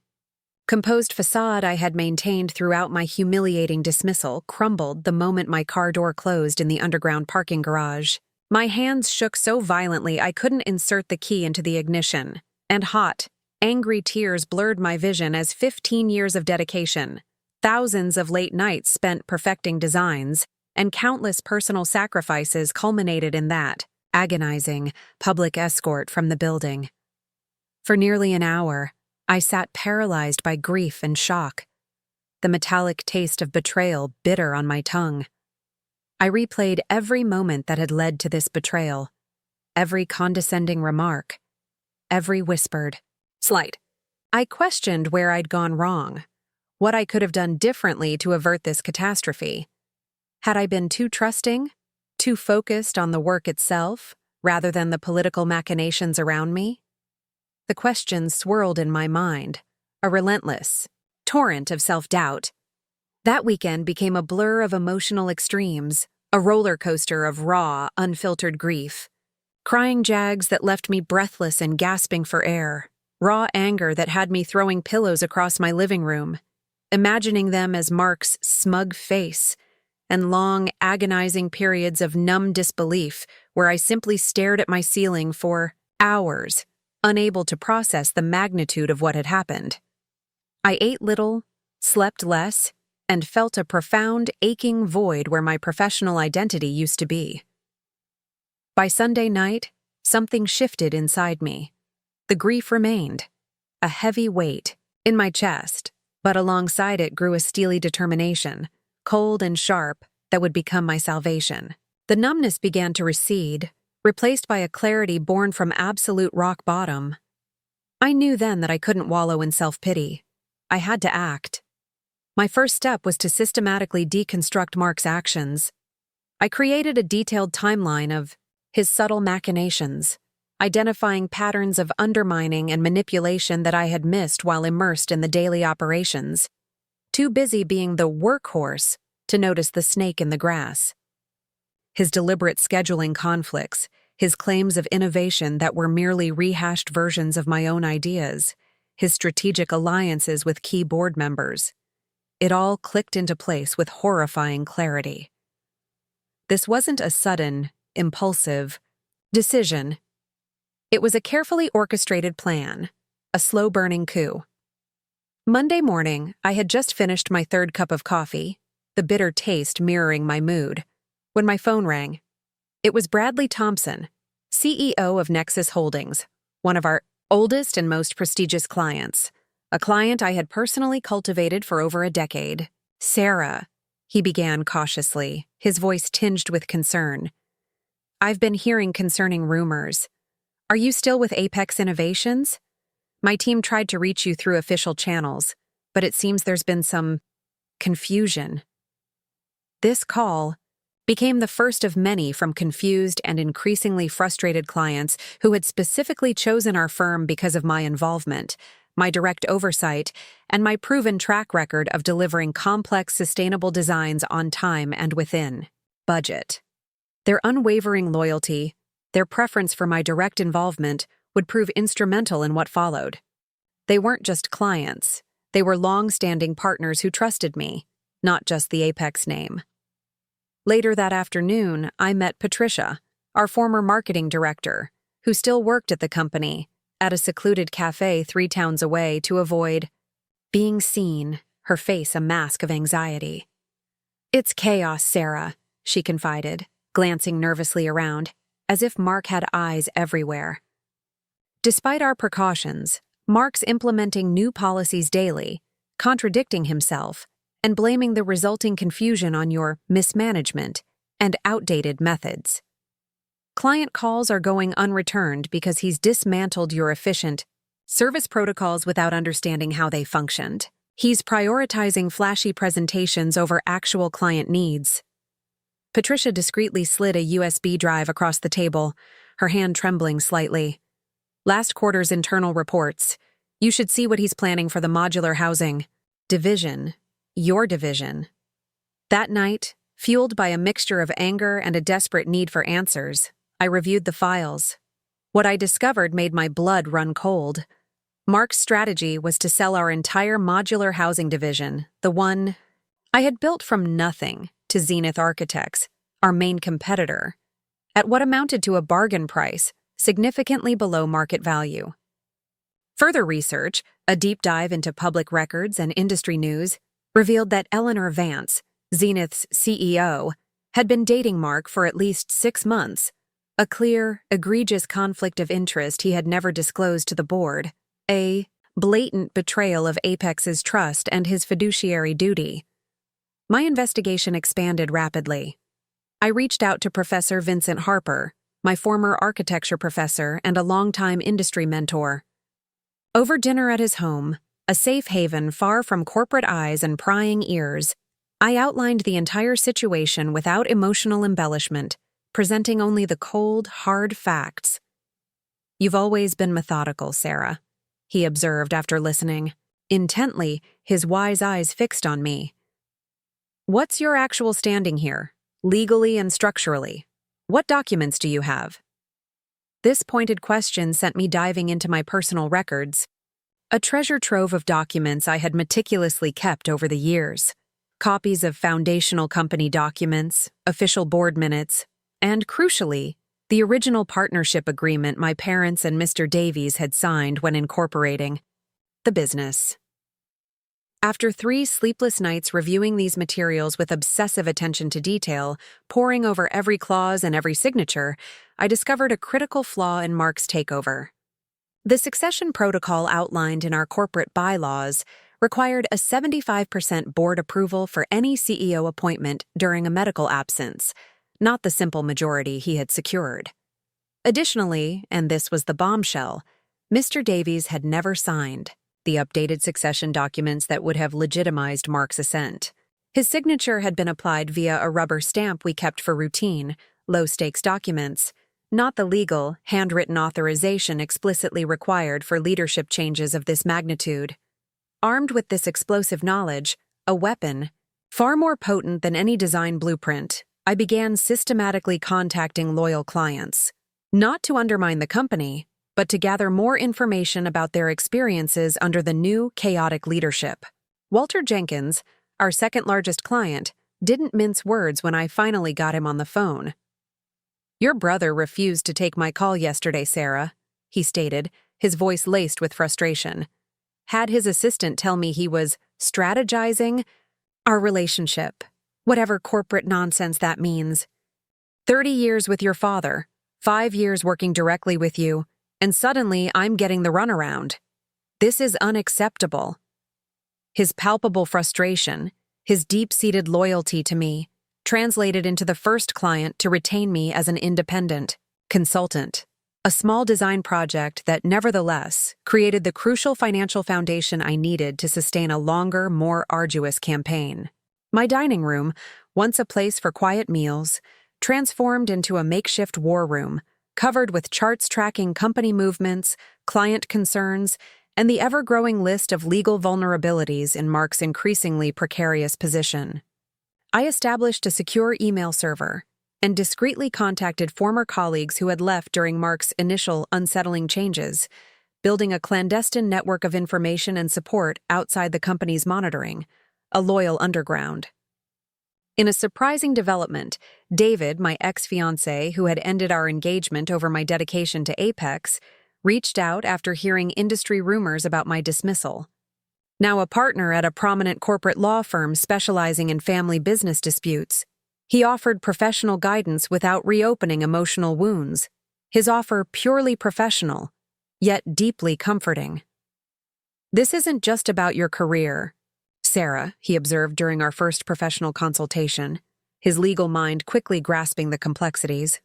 composed facade I had maintained throughout my humiliating dismissal crumbled the moment my car door closed in the underground parking garage. My hands shook so violently I couldn't insert the key into the ignition, and hot, angry tears blurred my vision as 15 years of dedication, thousands of late nights spent perfecting designs, and countless personal sacrifices culminated in that agonizing public escort from the building. For nearly an hour, I sat paralyzed by grief and shock, the metallic taste of betrayal bitter on my tongue. I replayed every moment that had led to this betrayal, every condescending remark, every whispered slight. I questioned where I'd gone wrong, what I could have done differently to avert this catastrophe. Had I been too trusting, too focused on the work itself, rather than the political machinations around me? The questions swirled in my mind, a relentless torrent of self-doubt. That weekend became a blur of emotional extremes, a roller coaster of raw, unfiltered grief. Crying jags that left me breathless and gasping for air, raw anger that had me throwing pillows across my living room, imagining them as Mark's smug face, and long, agonizing periods of numb disbelief where I simply stared at my ceiling for hours, unable to process the magnitude of what had happened. I ate little, slept less, and felt a profound, aching void where my professional identity used to be. By Sunday night, something shifted inside me. The grief remained, a heavy weight in my chest, but alongside it grew a steely determination, cold and sharp, that would become my salvation. The numbness began to recede, replaced by a clarity born from absolute rock bottom. I knew then that I couldn't wallow in self-pity. I had to act. My first step was to systematically deconstruct Mark's actions. I created a detailed timeline of his subtle machinations, identifying patterns of undermining and manipulation that I had missed while immersed in the daily operations, too busy being the workhorse to notice the snake in the grass. His deliberate scheduling conflicts, his claims of innovation that were merely rehashed versions of my own ideas, his strategic alliances with key board members. It all clicked into place with horrifying clarity. This wasn't a sudden, impulsive decision. It was a carefully orchestrated plan, a slow-burning coup. Monday morning, I had just finished my third cup of coffee, the bitter taste mirroring my mood, when my phone rang. It was Bradley Thompson, CEO of Nexus Holdings, one of our oldest and most prestigious clients, a client I had personally cultivated for over a decade. "Sarah," he began cautiously, his voice tinged with concern. "I've been hearing concerning rumors. Are you still with Apex Innovations? My team tried to reach you through official channels, but it seems there's been some confusion." This call became the first of many from confused and increasingly frustrated clients who had specifically chosen our firm because of my involvement, my direct oversight, and my proven track record of delivering complex, sustainable designs on time and within budget. Their unwavering loyalty, their preference for my direct involvement, would prove instrumental in what followed. They weren't just clients. They were long-standing partners who trusted me, not just the Apex name. Later that afternoon, I met Patricia, our former marketing director, who still worked at the company, at a secluded cafe 3 towns away to avoid being seen, her face a mask of anxiety. "It's chaos, Sarah," she confided, glancing nervously around, as if Mark had eyes everywhere. Despite our precautions, Mark's implementing new policies daily, contradicting himself, and blaming the resulting confusion on your mismanagement and outdated methods. Client calls are going unreturned because he's dismantled your efficient service protocols without understanding how they functioned. He's prioritizing flashy presentations over actual client needs. Patricia discreetly slid a USB drive across the table, her hand trembling slightly. "Last quarter's internal reports. You should see what he's planning for the modular housing division, your division." That night, fueled by a mixture of anger and a desperate need for answers, I reviewed the files. What I discovered made my blood run cold. Mark's strategy was to sell our entire modular housing division, the one I had built from nothing, to Zenith Architects, our main competitor, at what amounted to a bargain price, significantly below market value. Further research, a deep dive into public records and industry news, revealed that Eleanor Vance, Zenith's CEO, had been dating Mark for at least 6 months, a clear, egregious conflict of interest he had never disclosed to the board, a blatant betrayal of Apex's trust and his fiduciary duty. My investigation expanded rapidly. I reached out to Professor Vincent Harper, my former architecture professor and a longtime industry mentor. Over dinner at his home, a safe haven far from corporate eyes and prying ears, I outlined the entire situation without emotional embellishment, presenting only the cold, hard facts. "You've always been methodical, Sarah," he observed after listening, intently, his wise eyes fixed on me. "What's your actual standing here, legally and structurally? What documents do you have?" This pointed question sent me diving into my personal records, a treasure trove of documents I had meticulously kept over the years. Copies of foundational company documents, official board minutes, and, crucially, the original partnership agreement my parents and Mr. Davies had signed when incorporating the business. After 3 sleepless nights reviewing these materials with obsessive attention to detail, poring over every clause and every signature, I discovered a critical flaw in Mark's takeover. The succession protocol outlined in our corporate bylaws required a 75% board approval for any CEO appointment during a medical absence, not the simple majority he had secured. Additionally, and this was the bombshell, Mr. Davies had never signed the updated succession documents that would have legitimized Mark's assent. His signature had been applied via a rubber stamp we kept for routine, low-stakes documents, not the legal, handwritten authorization explicitly required for leadership changes of this magnitude. Armed with this explosive knowledge, a weapon, far more potent than any design blueprint, I began systematically contacting loyal clients, not to undermine the company, but to gather more information about their experiences under the new, chaotic leadership. Walter Jenkins, our second-largest client, didn't mince words when I finally got him on the phone. "Your brother refused to take my call yesterday, Sarah," he stated, his voice laced with frustration. "Had his assistant tell me he was strategizing our relationship, whatever corporate nonsense that means. 30 years with your father, 5 years working directly with you, and suddenly I'm getting the runaround. This is unacceptable." His palpable frustration, his deep-seated loyalty to me, translated into the first client to retain me as an independent consultant, a small design project that nevertheless created the crucial financial foundation I needed to sustain a longer, more arduous campaign. My dining room, once a place for quiet meals, transformed into a makeshift war room, covered with charts tracking company movements, client concerns, and the ever-growing list of legal vulnerabilities in Mark's increasingly precarious position. I established a secure email server and discreetly contacted former colleagues who had left during Mark's initial unsettling changes, building a clandestine network of information and support outside the company's monitoring, a loyal underground. In a surprising development, David, my ex-fiancé who had ended our engagement over my dedication to Apex, reached out after hearing industry rumors about my dismissal. Now a partner at a prominent corporate law firm specializing in family business disputes, he offered professional guidance without reopening emotional wounds, his offer purely professional, yet deeply comforting. "This isn't just about your career, Sarah," he observed during our first professional consultation, his legal mind quickly grasping the complexities.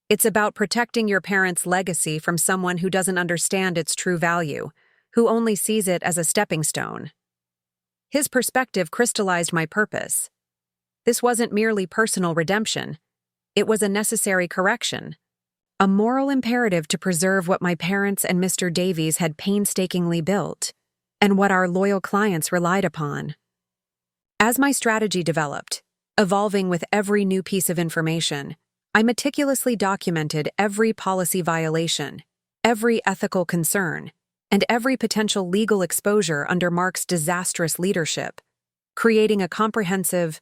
"It's about protecting your parents' legacy from someone who doesn't understand its true value, who only sees it as a stepping stone." His perspective crystallized my purpose. This wasn't merely personal redemption. It was a necessary correction, a moral imperative to preserve what my parents and Mr. Davies had painstakingly built, and what our loyal clients relied upon. As my strategy developed, evolving with every new piece of information, I meticulously documented every policy violation, every ethical concern, and every potential legal exposure under Mark's disastrous leadership, creating a comprehensive,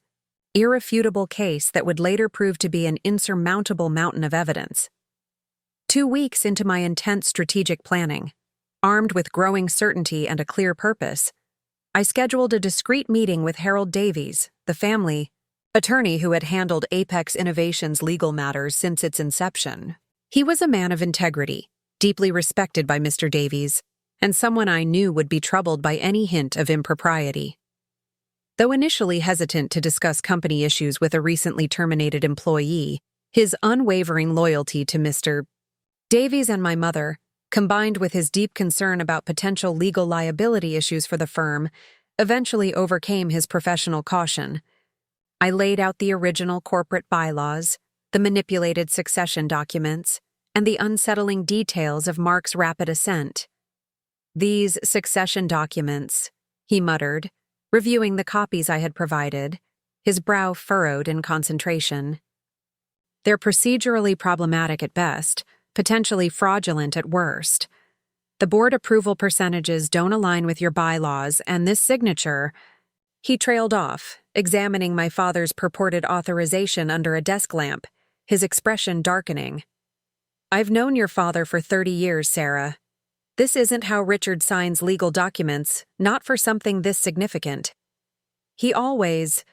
irrefutable case that would later prove to be an insurmountable mountain of evidence. 2 weeks into my intense strategic planning, armed with growing certainty and a clear purpose, I scheduled a discreet meeting with Harold Davies, the family attorney who had handled Apex Innovations' legal matters since its inception. He was a man of integrity, deeply respected by Mr. Davies, and someone I knew would be troubled by any hint of impropriety. Though initially hesitant to discuss company issues with a recently terminated employee, his unwavering loyalty to Mr. Davies and my mother, combined with his deep concern about potential legal liability issues for the firm, eventually overcame his professional caution. I laid out the original corporate bylaws, the manipulated succession documents, and the unsettling details of Mark's rapid ascent. "These succession documents," he muttered, reviewing the copies I had provided, his brow furrowed in concentration. "They're procedurally problematic at best, potentially fraudulent at worst. The board approval percentages don't align with your bylaws, and this signature—" He trailed off, examining my father's purported authorization under a desk lamp, his expression darkening. "I've known your father for 30 years, Sarah. This isn't how Richard signs legal documents, not for something this significant." He always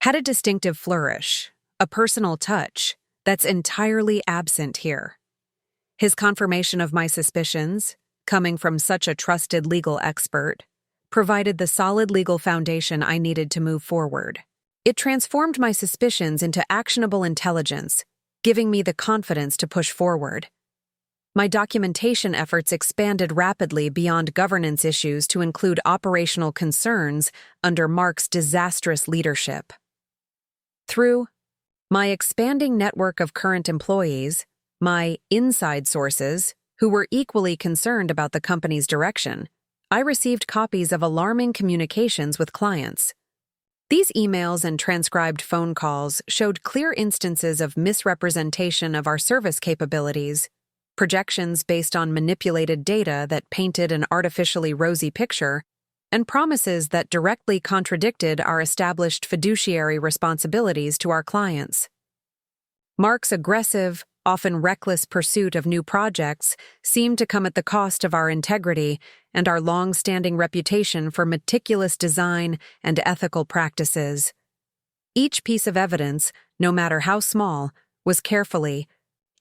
had a distinctive flourish, a personal touch, that's entirely absent here. His confirmation of my suspicions, coming from such a trusted legal expert, provided the solid legal foundation I needed to move forward. It transformed my suspicions into actionable intelligence, giving me the confidence to push forward. My documentation efforts expanded rapidly beyond governance issues to include operational concerns under Mark's disastrous leadership. Through my expanding network of current employees, my inside sources, who were equally concerned about the company's direction, I received copies of alarming communications with clients. These emails and transcribed phone calls showed clear instances of misrepresentation of our service capabilities, projections based on manipulated data that painted an artificially rosy picture, and promises that directly contradicted our established fiduciary responsibilities to our clients. Mark's aggressive, often reckless pursuit of new projects seemed to come at the cost of our integrity and our long-standing reputation for meticulous design and ethical practices. Each piece of evidence, no matter how small, was carefully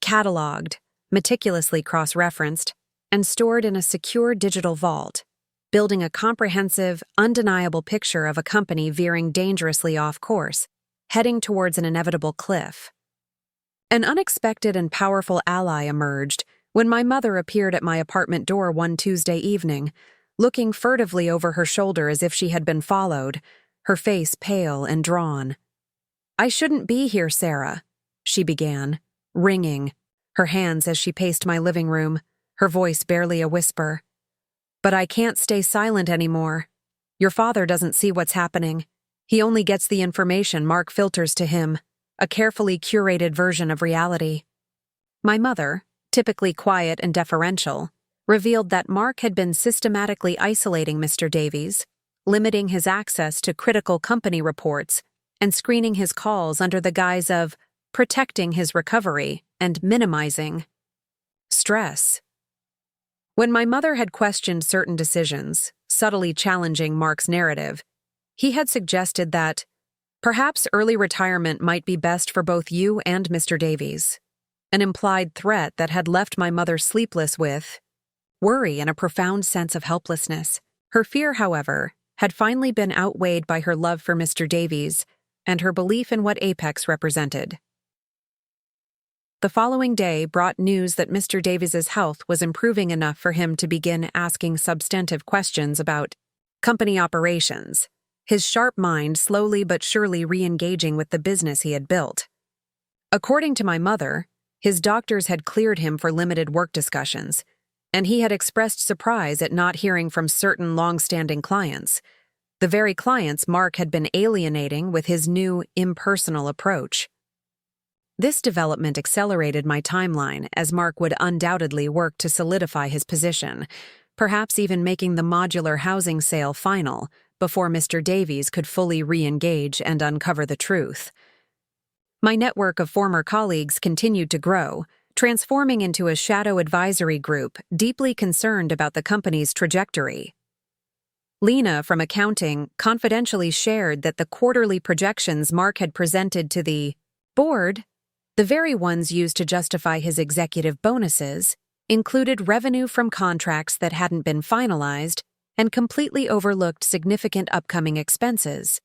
cataloged, meticulously cross-referenced, and stored in a secure digital vault, building a comprehensive, undeniable picture of a company veering dangerously off course, heading towards an inevitable cliff. An unexpected and powerful ally emerged when my mother appeared at my apartment door one Tuesday evening, looking furtively over her shoulder as if she had been followed, her face pale and drawn. "I shouldn't be here, Sarah," she began, wringing her hands as she paced my living room, her voice barely a whisper. "But I can't stay silent anymore. Your father doesn't see what's happening. He only gets the information Mark filters to him, a carefully curated version of reality." My mother, typically quiet and deferential, revealed that Mark had been systematically isolating Mr. Davies, limiting his access to critical company reports, and screening his calls under the guise of protecting his recovery and minimizing stress. When my mother had questioned certain decisions, subtly challenging Mark's narrative, he had suggested that perhaps early retirement might be best for both you and Mr. Davies, an implied threat that had left my mother sleepless with worry and a profound sense of helplessness. Her fear, however, had finally been outweighed by her love for Mr. Davies and her belief in what Apex represented. The following day brought news that Mr. Davies's health was improving enough for him to begin asking substantive questions about company operations, his sharp mind slowly but surely re-engaging with the business he had built. According to my mother, his doctors had cleared him for limited work discussions, and he had expressed surprise at not hearing from certain long-standing clients, the very clients Mark had been alienating with his new, impersonal approach. This development accelerated my timeline, as Mark would undoubtedly work to solidify his position, perhaps even making the modular housing sale final before Mr. Davies could fully re-engage and uncover the truth. My network of former colleagues continued to grow, transforming into a shadow advisory group deeply concerned about the company's trajectory. Lena from accounting confidentially shared that the quarterly projections Mark had presented to the board, the very ones used to justify his executive bonuses, included revenue from contracts that hadn't been finalized and completely overlooked significant upcoming expenses,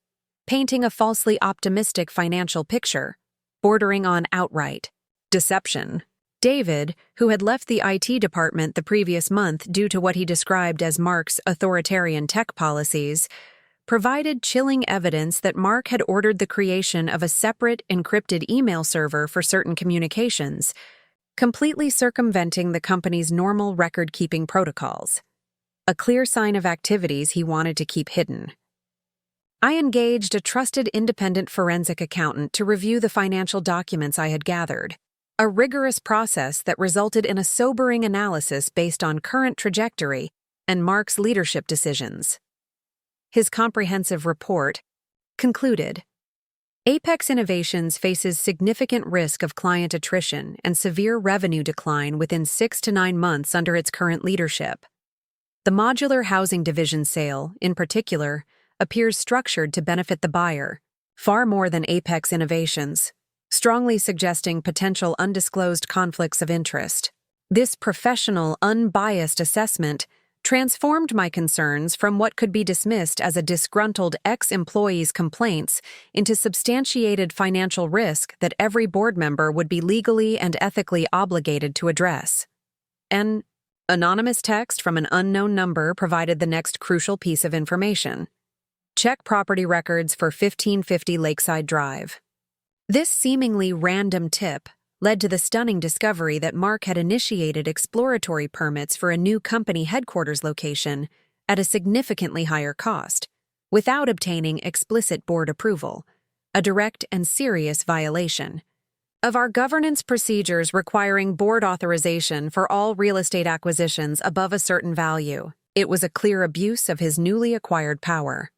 painting a falsely optimistic financial picture, bordering on outright deception. David, who had left the IT department the previous month due to what he described as Mark's authoritarian tech policies, provided chilling evidence that Mark had ordered the creation of a separate encrypted email server for certain communications, completely circumventing the company's normal record-keeping protocols, a clear sign of activities he wanted to keep hidden. I engaged a trusted independent forensic accountant to review the financial documents I had gathered, a rigorous process that resulted in a sobering analysis based on current trajectory and Mark's leadership decisions. His comprehensive report concluded, Apex Innovations faces significant risk of client attrition and severe revenue decline within 6 to 9 months under its current leadership. The modular housing division sale, in particular, appears structured to benefit the buyer, far more than Apex Innovations, strongly suggesting potential undisclosed conflicts of interest. This professional, unbiased assessment transformed my concerns from what could be dismissed as a disgruntled ex-employee's complaints into substantiated financial risk that every board member would be legally and ethically obligated to address. An anonymous text from an unknown number provided the next crucial piece of information. Check property records for 1550 Lakeside Drive. This seemingly random tip led to the stunning discovery that Mark had initiated exploratory permits for a new company headquarters location at a significantly higher cost, without obtaining explicit board approval, a direct and serious violation of our governance procedures requiring board authorization for all real estate acquisitions above a certain value. It was a clear abuse of his newly acquired power.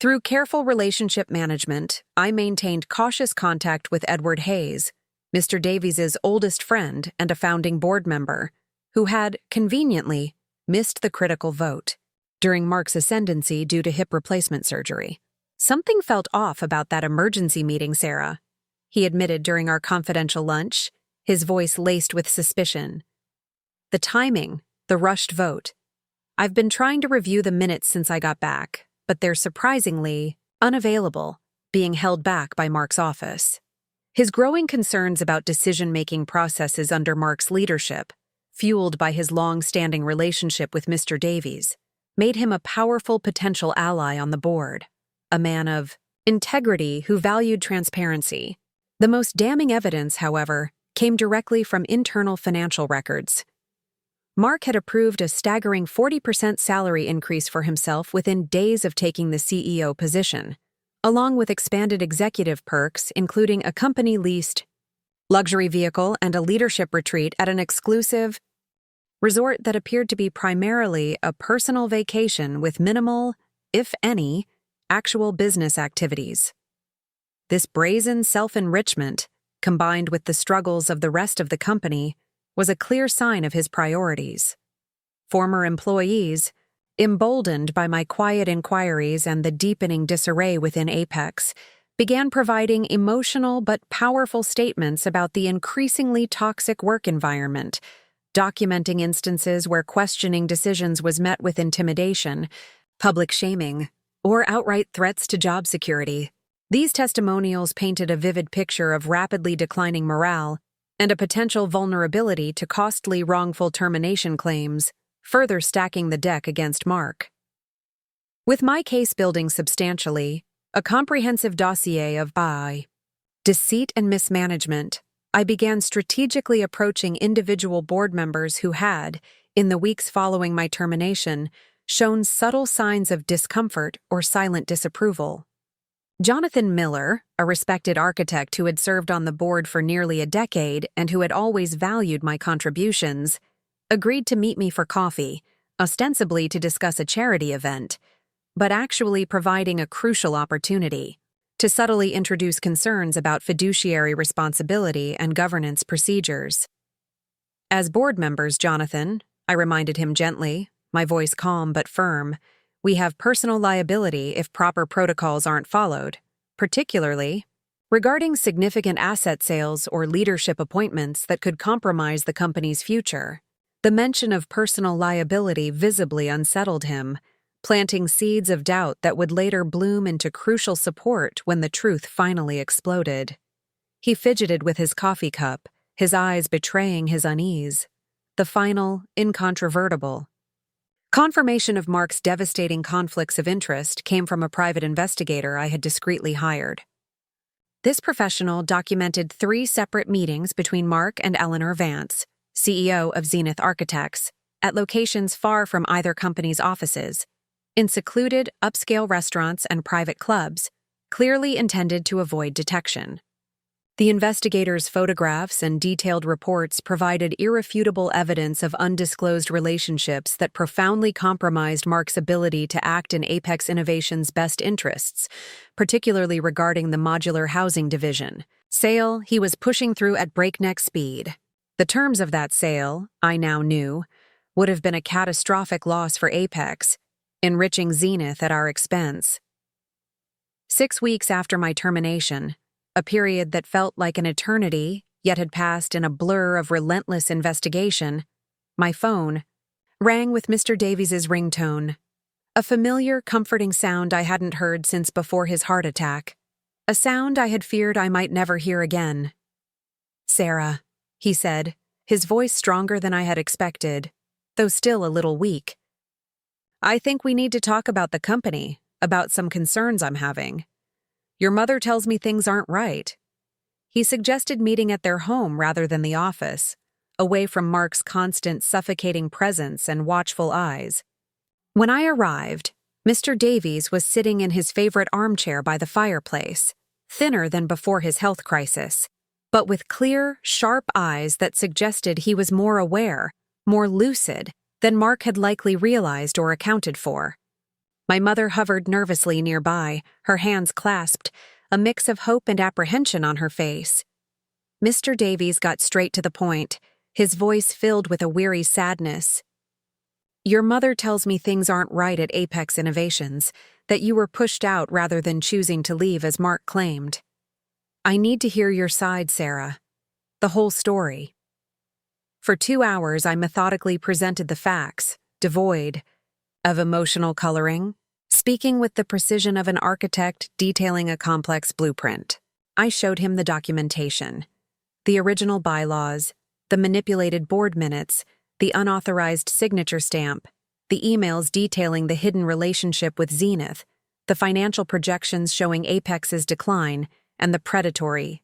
Through careful relationship management, I maintained cautious contact with Edward Hayes, Mr. Davies's oldest friend and a founding board member, who had, conveniently, missed the critical vote during Mark's ascendancy due to hip replacement surgery. Something felt off about that emergency meeting, Sarah, he admitted during our confidential lunch, his voice laced with suspicion. The timing, the rushed vote. I've been trying to review the minutes since I got back, but they're surprisingly unavailable, being held back by Mark's office. His growing concerns about decision-making processes under Mark's leadership, fueled by his long-standing relationship with Mr. Davies, made him a powerful potential ally on the board, a man of integrity who valued transparency. The most damning evidence, however, came directly from internal financial records. Mark had approved a staggering 40% salary increase for himself within days of taking the CEO position, along with expanded executive perks including a company-leased luxury vehicle and a leadership retreat at an exclusive resort that appeared to be primarily a personal vacation with minimal, if any, actual business activities. This brazen self-enrichment, combined with the struggles of the rest of the company, was a clear sign of his priorities. Former employees, emboldened by my quiet inquiries and the deepening disarray within Apex, began providing emotional but powerful statements about the increasingly toxic work environment, documenting instances where questioning decisions was met with intimidation, public shaming, or outright threats to job security. These testimonials painted a vivid picture of rapidly declining morale and a potential vulnerability to costly wrongful termination claims, further stacking the deck against Mark. With my case building substantially, a comprehensive dossier of deceit and mismanagement, I began strategically approaching individual board members who had, in the weeks following my termination, shown subtle signs of discomfort or silent disapproval. Jonathan Miller, a respected architect who had served on the board for nearly a decade and who had always valued my contributions, agreed to meet me for coffee, ostensibly to discuss a charity event, but actually providing a crucial opportunity to subtly introduce concerns about fiduciary responsibility and governance procedures. As board members, Jonathan, I reminded him gently, my voice calm but firm, we have personal liability if proper protocols aren't followed, particularly regarding significant asset sales or leadership appointments that could compromise the company's future. The mention of personal liability visibly unsettled him, planting seeds of doubt that would later bloom into crucial support when the truth finally exploded. He fidgeted with his coffee cup, his eyes betraying his unease. The final, incontrovertible confirmation of Mark's devastating conflicts of interest came from a private investigator I had discreetly hired. This professional documented 3 separate meetings between Mark and Eleanor Vance, CEO of Zenith Architects, at locations far from either company's offices, in secluded, upscale restaurants and private clubs, clearly intended to avoid detection. The investigators' photographs and detailed reports provided irrefutable evidence of undisclosed relationships that profoundly compromised Mark's ability to act in Apex Innovation's best interests, particularly regarding the modular housing division, sale he was pushing through at breakneck speed. The terms of that sale, I now knew, would have been a catastrophic loss for Apex, enriching Zenith at our expense. 6 weeks after my termination, a period that felt like an eternity, yet had passed in a blur of relentless investigation, my phone rang with Mr. Davies' ringtone, a familiar, comforting sound I hadn't heard since before his heart attack, a sound I had feared I might never hear again. "Sarah," he said, his voice stronger than I had expected, though still a little weak. "I think we need to talk about the company, about some concerns I'm having. Your mother tells me things aren't right." He suggested meeting at their home rather than the office, away from Mark's constant suffocating presence and watchful eyes. When I arrived, Mr. Davies was sitting in his favorite armchair by the fireplace, thinner than before his health crisis, but with clear, sharp eyes that suggested he was more aware, more lucid, than Mark had likely realized or accounted for. My mother hovered nervously nearby, her hands clasped, a mix of hope and apprehension on her face. Mr. Davies got straight to the point, his voice filled with a weary sadness. "Your mother tells me things aren't right at Apex Innovations, that you were pushed out rather than choosing to leave as Mark claimed. I need to hear your side, Sarah. The whole story." For 2 hours, I methodically presented the facts, devoid of emotional coloring, speaking with the precision of an architect detailing a complex blueprint. I showed him the documentation, the original bylaws, the manipulated board minutes, the unauthorized signature stamp, the emails detailing the hidden relationship with Zenith, the financial projections showing Apex's decline, and the predatory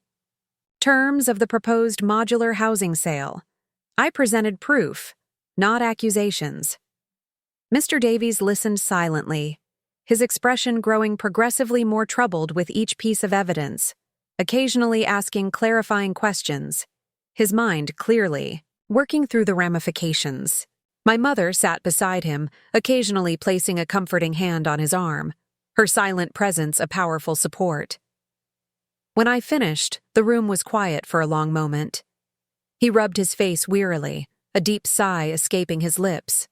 terms of the proposed modular housing sale. I presented proof, not accusations. Mr. Davies listened silently, his expression growing progressively more troubled with each piece of evidence, occasionally asking clarifying questions, his mind clearly working through the ramifications. My mother sat beside him, occasionally placing a comforting hand on his arm, her silent presence a powerful support. When I finished, the room was quiet for a long moment. He rubbed his face wearily, a deep sigh escaping his lips.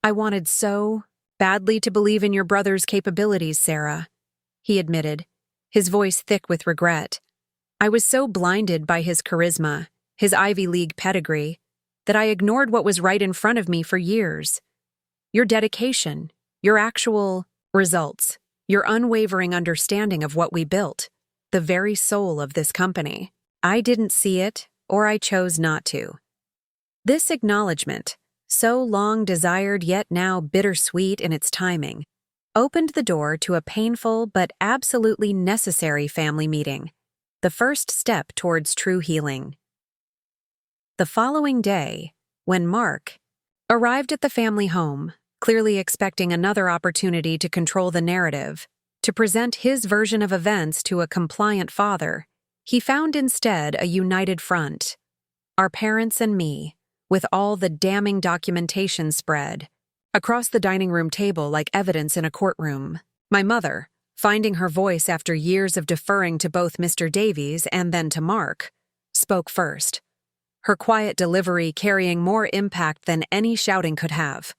"I wanted so badly to believe in your brother's capabilities, Sarah," he admitted, his voice thick with regret. "I was so blinded by his charisma, his Ivy League pedigree, that I ignored what was right in front of me for years. Your dedication, your actual results, your unwavering understanding of what we built, the very soul of this company. I didn't see it, or I chose not to." This acknowledgement, so long desired yet now bittersweet in its timing, opened the door to a painful but absolutely necessary family meeting, the first step towards true healing. The following day, when Mark arrived at the family home, clearly expecting another opportunity to control the narrative, to present his version of events to a compliant father, he found instead a united front. Our parents and me, with all the damning documentation spread across the dining room table like evidence in a courtroom. My mother, finding her voice after years of deferring to both Mr. Davies and then to Mark, spoke first, her quiet delivery carrying more impact than any shouting could have.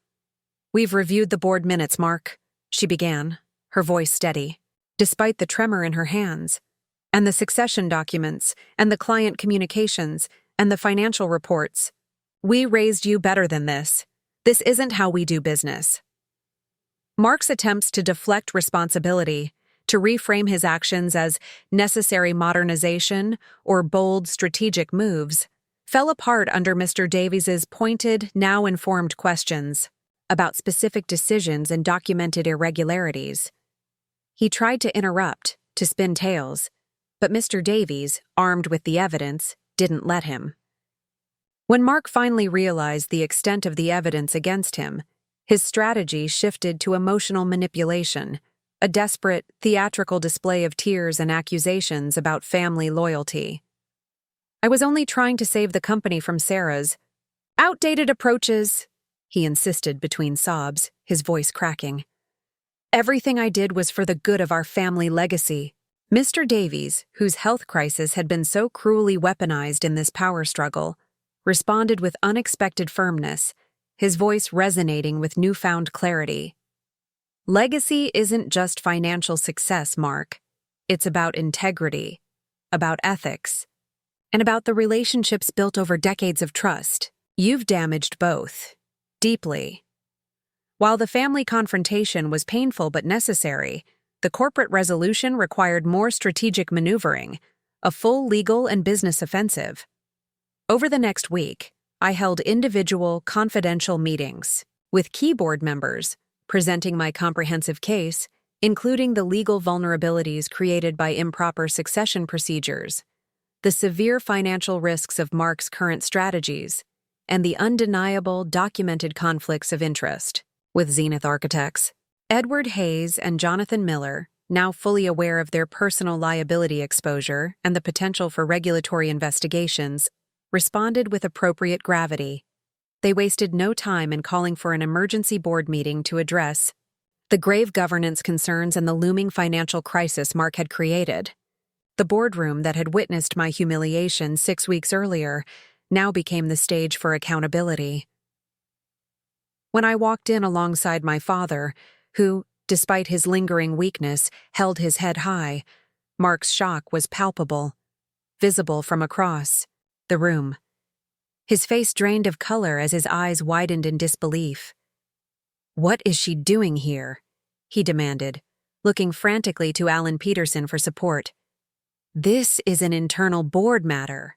"We've reviewed the board minutes, Mark," she began, her voice steady, despite the tremor in her hands, "and the succession documents, and the client communications, and the financial reports. We raised you better than this. This isn't how we do business." Mark's attempts to deflect responsibility, to reframe his actions as necessary modernization or bold strategic moves, fell apart under Mr. Davies's pointed, now informed questions about specific decisions and documented irregularities. He tried to interrupt, to spin tales, but Mr. Davies, armed with the evidence, didn't let him. When Mark finally realized the extent of the evidence against him, his strategy shifted to emotional manipulation, a desperate, theatrical display of tears and accusations about family loyalty. "I was only trying to save the company from Sarah's outdated approaches," he insisted between sobs, his voice cracking. "Everything I did was for the good of our family legacy." Mr. Davies, whose health crisis had been so cruelly weaponized in this power struggle, responded with unexpected firmness, his voice resonating with newfound clarity. "Legacy isn't just financial success, Mark. It's about integrity, about ethics, and about the relationships built over decades of trust. You've damaged both, deeply." While the family confrontation was painful but necessary, the corporate resolution required more strategic maneuvering, a full legal and business offensive. Over the next week, I held individual, confidential meetings with key board members, presenting my comprehensive case, including the legal vulnerabilities created by improper succession procedures, the severe financial risks of Mark's current strategies, and the undeniable, documented conflicts of interest with Zenith Architects. Edward Hayes and Jonathan Miller, now fully aware of their personal liability exposure and the potential for regulatory investigations, responded with appropriate gravity. They wasted no time in calling for an emergency board meeting to address the grave governance concerns and the looming financial crisis Mark had created. The boardroom that had witnessed my humiliation 6 weeks earlier now became the stage for accountability. When I walked in alongside my father, who, despite his lingering weakness, held his head high, Mark's shock was palpable, visible from across the room. His face drained of color as his eyes widened in disbelief. "What is she doing here?" he demanded, looking frantically to Alan Peterson for support. "This is an internal board matter."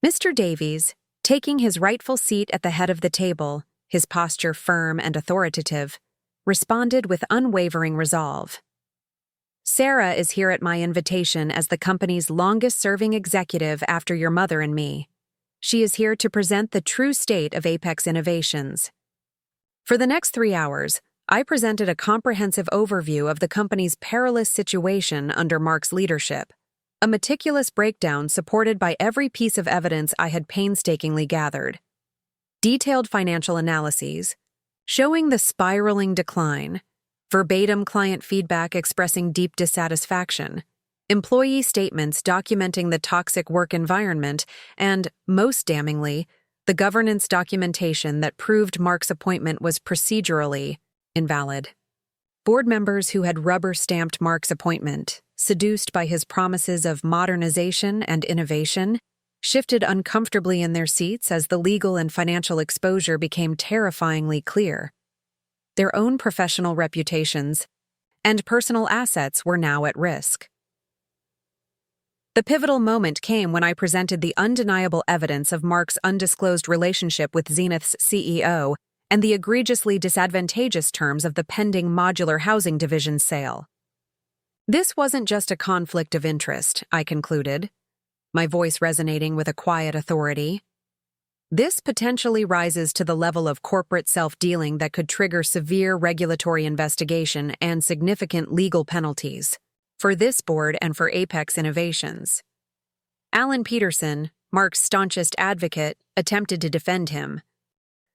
Mr. Davies, taking his rightful seat at the head of the table, his posture firm and authoritative, responded with unwavering resolve. "Sarah is here at my invitation as the company's longest-serving executive after your mother and me. She is here to present the true state of Apex Innovations." For the next 3 hours, I presented a comprehensive overview of the company's perilous situation under Mark's leadership, a meticulous breakdown supported by every piece of evidence I had painstakingly gathered. Detailed financial analyses, showing the spiraling decline, verbatim client feedback expressing deep dissatisfaction, employee statements documenting the toxic work environment, and, most damningly, the governance documentation that proved Mark's appointment was procedurally invalid. Board members who had rubber-stamped Mark's appointment, seduced by his promises of modernization and innovation, shifted uncomfortably in their seats as the legal and financial exposure became terrifyingly clear. Their own professional reputations and personal assets were now at risk. The pivotal moment came when I presented the undeniable evidence of Mark's undisclosed relationship with Zenith's CEO and the egregiously disadvantageous terms of the pending modular housing division sale. This wasn't just a conflict of interest, I concluded, my voice resonating with a quiet authority. This potentially rises to the level of corporate self-dealing that could trigger severe regulatory investigation and significant legal penalties for this board and for Apex Innovations. Alan Peterson, Mark's staunchest advocate, attempted to defend him,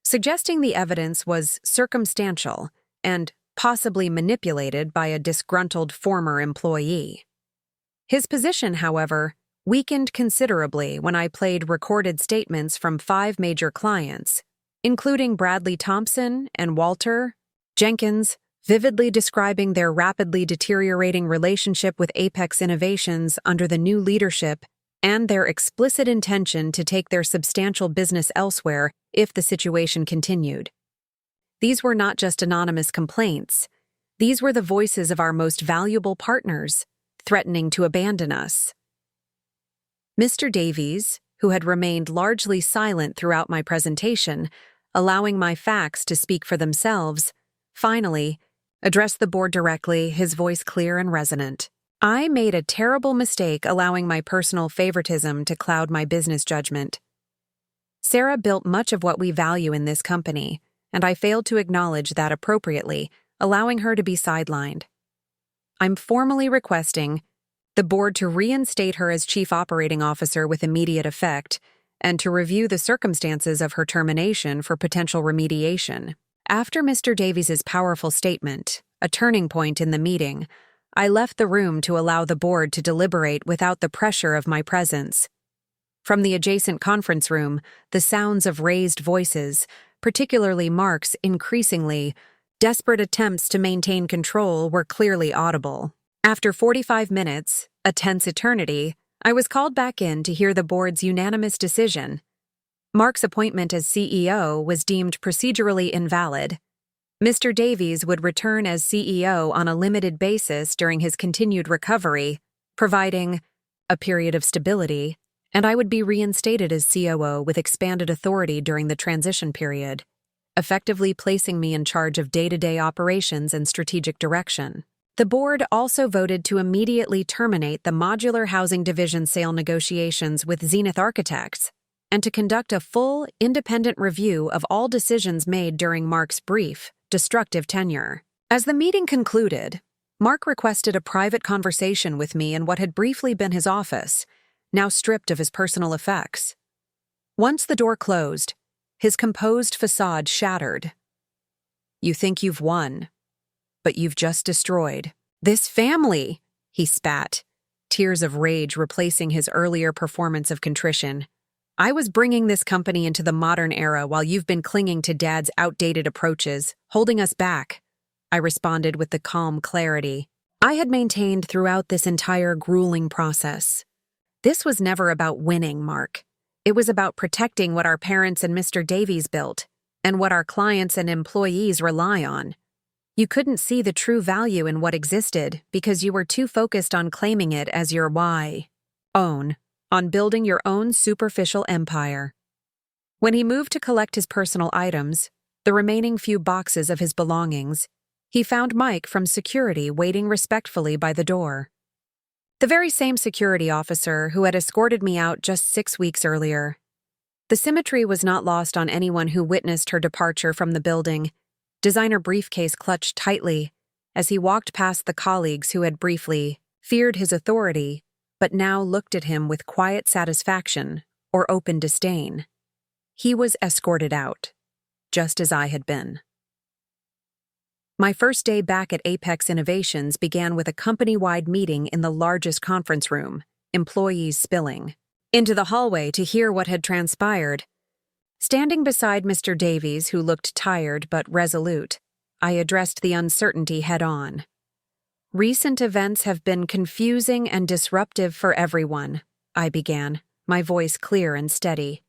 suggesting the evidence was circumstantial and possibly manipulated by a disgruntled former employee. His position, however, weakened considerably when I played recorded statements from 5 major clients, including Bradley Thompson and Walter Jenkins, vividly describing their rapidly deteriorating relationship with Apex Innovations under the new leadership and their explicit intention to take their substantial business elsewhere if the situation continued. These were not just anonymous complaints. These were the voices of our most valuable partners, threatening to abandon us. Mr. Davies, who had remained largely silent throughout my presentation, allowing my facts to speak for themselves, finally addressed the board directly, his voice clear and resonant. I made a terrible mistake allowing my personal favoritism to cloud my business judgment. Sarah built much of what we value in this company, and I failed to acknowledge that appropriately, allowing her to be sidelined. I'm formally requesting the board to reinstate her as Chief Operating Officer with immediate effect, and to review the circumstances of her termination for potential remediation. After Mr. Davies's powerful statement, a turning point in the meeting, I left the room to allow the board to deliberate without the pressure of my presence. From the adjacent conference room, the sounds of raised voices, particularly Mark's increasingly desperate attempts to maintain control, were clearly audible. After 45 minutes, a tense eternity, I was called back in to hear the board's unanimous decision. Mark's appointment as CEO was deemed procedurally invalid. Mr. Davies would return as CEO on a limited basis during his continued recovery, providing a period of stability, and I would be reinstated as COO with expanded authority during the transition period, effectively placing me in charge of day-to-day operations and strategic direction. The board also voted to immediately terminate the modular housing division sale negotiations with Zenith Architects and to conduct a full, independent review of all decisions made during Mark's brief, destructive tenure. As the meeting concluded, Mark requested a private conversation with me in what had briefly been his office, now stripped of his personal effects. Once the door closed, his composed facade shattered. "You think you've won, but you've just destroyed this family," he spat, tears of rage replacing his earlier performance of contrition. "I was bringing this company into the modern era while you've been clinging to Dad's outdated approaches, holding us back," I responded with the calm clarity I had maintained throughout this entire grueling process. This was never about winning, Mark. It was about protecting what our parents and Mr. Davies built, and what our clients and employees rely on. You couldn't see the true value in what existed because you were too focused on claiming it as your own, on building your own superficial empire. When he moved to collect his personal items, the remaining few boxes of his belongings, he found Mike from security waiting respectfully by the door. The very same security officer who had escorted me out just 6 weeks earlier. The symmetry was not lost on anyone who witnessed her departure from the building, designer briefcase clutched tightly as he walked past the colleagues who had briefly feared his authority, but now looked at him with quiet satisfaction or open disdain. He was escorted out, just as I had been. My first day back at Apex Innovations began with a company-wide meeting in the largest conference room, employees spilling into the hallway to hear what had transpired. Standing beside Mr. Davies, who looked tired but resolute, I addressed the uncertainty head-on. Recent events have been confusing and disruptive for everyone, I began, my voice clear and steady.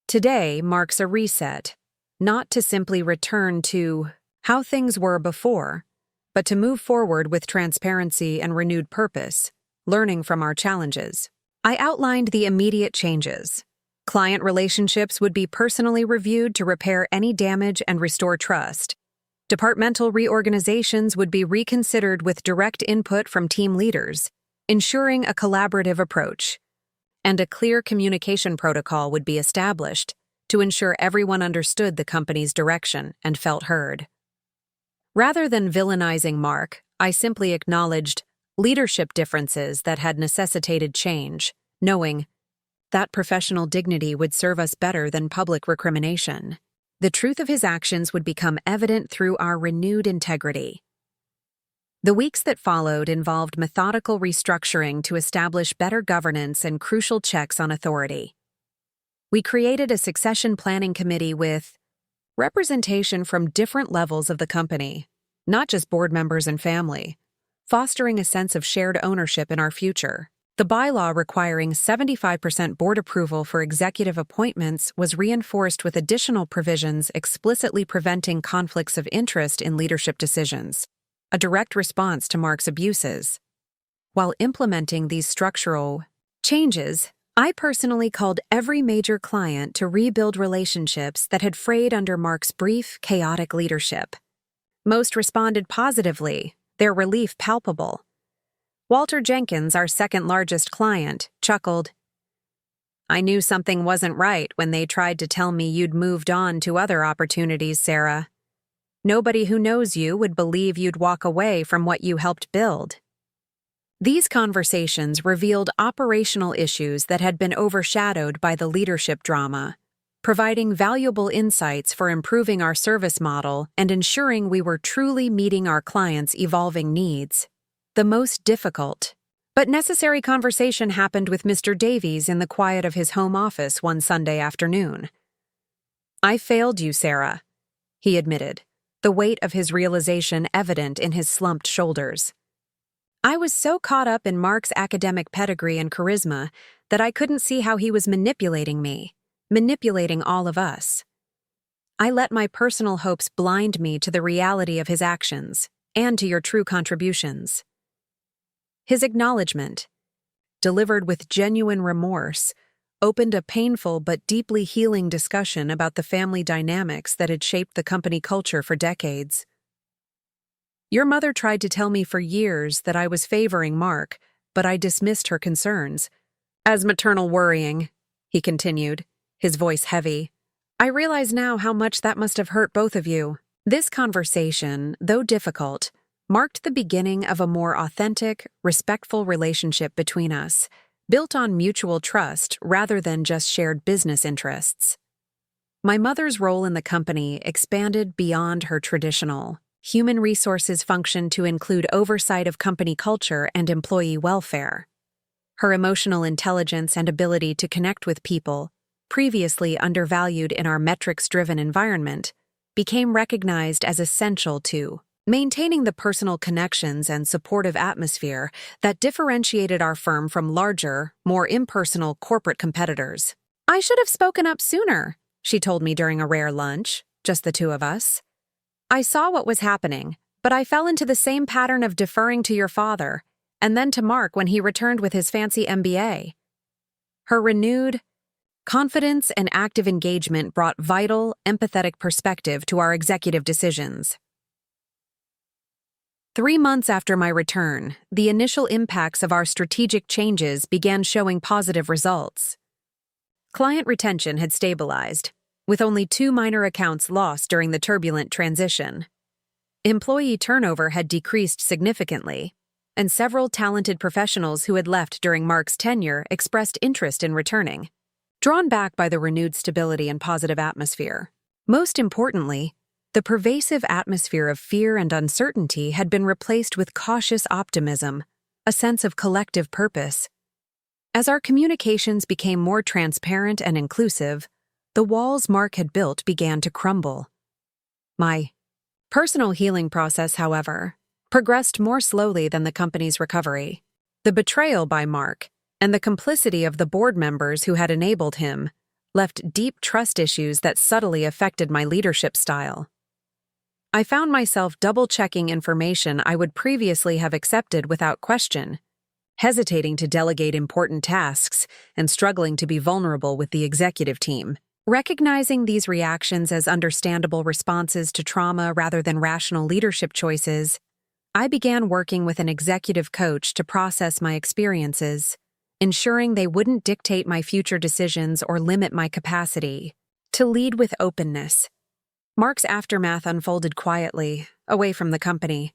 Today marks a reset, not to simply return to how things were before, but to move forward with transparency and renewed purpose, learning from our challenges. I outlined the immediate changes. Client relationships would be personally reviewed to repair any damage and restore trust. Departmental reorganizations would be reconsidered with direct input from team leaders, ensuring a collaborative approach. And a clear communication protocol would be established to ensure everyone understood the company's direction and felt heard. Rather than villainizing Mark, I simply acknowledged leadership differences that had necessitated change, knowing that professional dignity would serve us better than public recrimination. The truth of his actions would become evident through our renewed integrity. The weeks that followed involved methodical restructuring to establish better governance and crucial checks on authority. We created a succession planning committee with representation from different levels of the company, not just board members and family, fostering a sense of shared ownership in our future. The bylaw requiring 75% board approval for executive appointments was reinforced with additional provisions explicitly preventing conflicts of interest in leadership decisions, a direct response to Mark's abuses. While implementing these structural changes, I personally called every major client to rebuild relationships that had frayed under Mark's brief, chaotic leadership. Most responded positively, their relief palpable. Walter Jenkins, our second-largest client, chuckled. "I knew something wasn't right when they tried to tell me you'd moved on to other opportunities, Sarah. Nobody who knows you would believe you'd walk away from what you helped build." These conversations revealed operational issues that had been overshadowed by the leadership drama, providing valuable insights for improving our service model and ensuring we were truly meeting our clients' evolving needs. The most difficult, but necessary conversation happened with Mr. Davies in the quiet of his home office one Sunday afternoon. "I failed you, Sarah," he admitted, the weight of his realization evident in his slumped shoulders. "I was so caught up in Mark's academic pedigree and charisma that I couldn't see how he was manipulating me, manipulating all of us. I let my personal hopes blind me to the reality of his actions and to your true contributions." His acknowledgement, delivered with genuine remorse, opened a painful but deeply healing discussion about the family dynamics that had shaped the company culture for decades. "Your mother tried to tell me for years that I was favoring Mark, but I dismissed her concerns. As maternal worrying," he continued, his voice heavy. "I realize now how much that must have hurt both of you." This conversation, though difficult, marked the beginning of a more authentic, respectful relationship between us, built on mutual trust rather than just shared business interests. My mother's role in the company expanded beyond her traditional human resources function to include oversight of company culture and employee welfare. Her emotional intelligence and ability to connect with people, previously undervalued in our metrics-driven environment, became recognized as essential to maintaining the personal connections and supportive atmosphere that differentiated our firm from larger, more impersonal corporate competitors. "I should have spoken up sooner," she told me during a rare lunch, just the two of us. "I saw what was happening, but I fell into the same pattern of deferring to your father, and then to Mark when he returned with his fancy MBA." Her renewed confidence and active engagement brought vital, empathetic perspective to our executive decisions. 3 months after my return, the initial impacts of our strategic changes began showing positive results. Client retention had stabilized, with only 2 minor accounts lost during the turbulent transition. Employee turnover had decreased significantly, and several talented professionals who had left during Mark's tenure expressed interest in returning, drawn back by the renewed stability and positive atmosphere. Most importantly, The pervasive atmosphere of fear and uncertainty had been replaced with cautious optimism, a sense of collective purpose. As our communications became more transparent and inclusive, the walls Mark had built began to crumble. My personal healing process, however, progressed more slowly than the company's recovery. The betrayal by Mark and the complicity of the board members who had enabled him left deep trust issues that subtly affected my leadership style. I found myself double-checking information I would previously have accepted without question, hesitating to delegate important tasks and struggling to be vulnerable with the executive team. Recognizing these reactions as understandable responses to trauma rather than rational leadership choices, I began working with an executive coach to process my experiences, ensuring they wouldn't dictate my future decisions or limit my capacity to lead with openness. Mark's aftermath unfolded quietly, away from the company.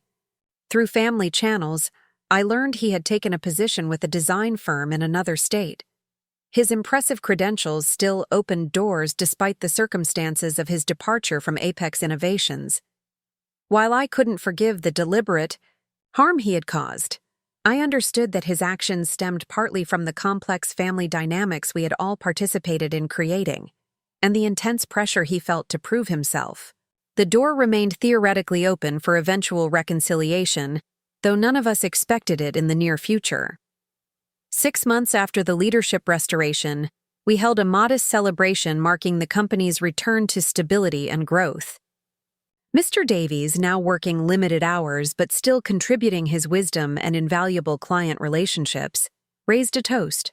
Through family channels, I learned he had taken a position with a design firm in another state. His impressive credentials still opened doors despite the circumstances of his departure from Apex Innovations. While I couldn't forgive the deliberate harm he had caused, I understood that his actions stemmed partly from the complex family dynamics we had all participated in creating, and the intense pressure he felt to prove himself. The door remained theoretically open for eventual reconciliation, though none of us expected it in the near future. 6 months after the leadership restoration, we held a modest celebration marking the company's return to stability and growth. Mr. Davies, now working limited hours but still contributing his wisdom and invaluable client relationships, raised a toast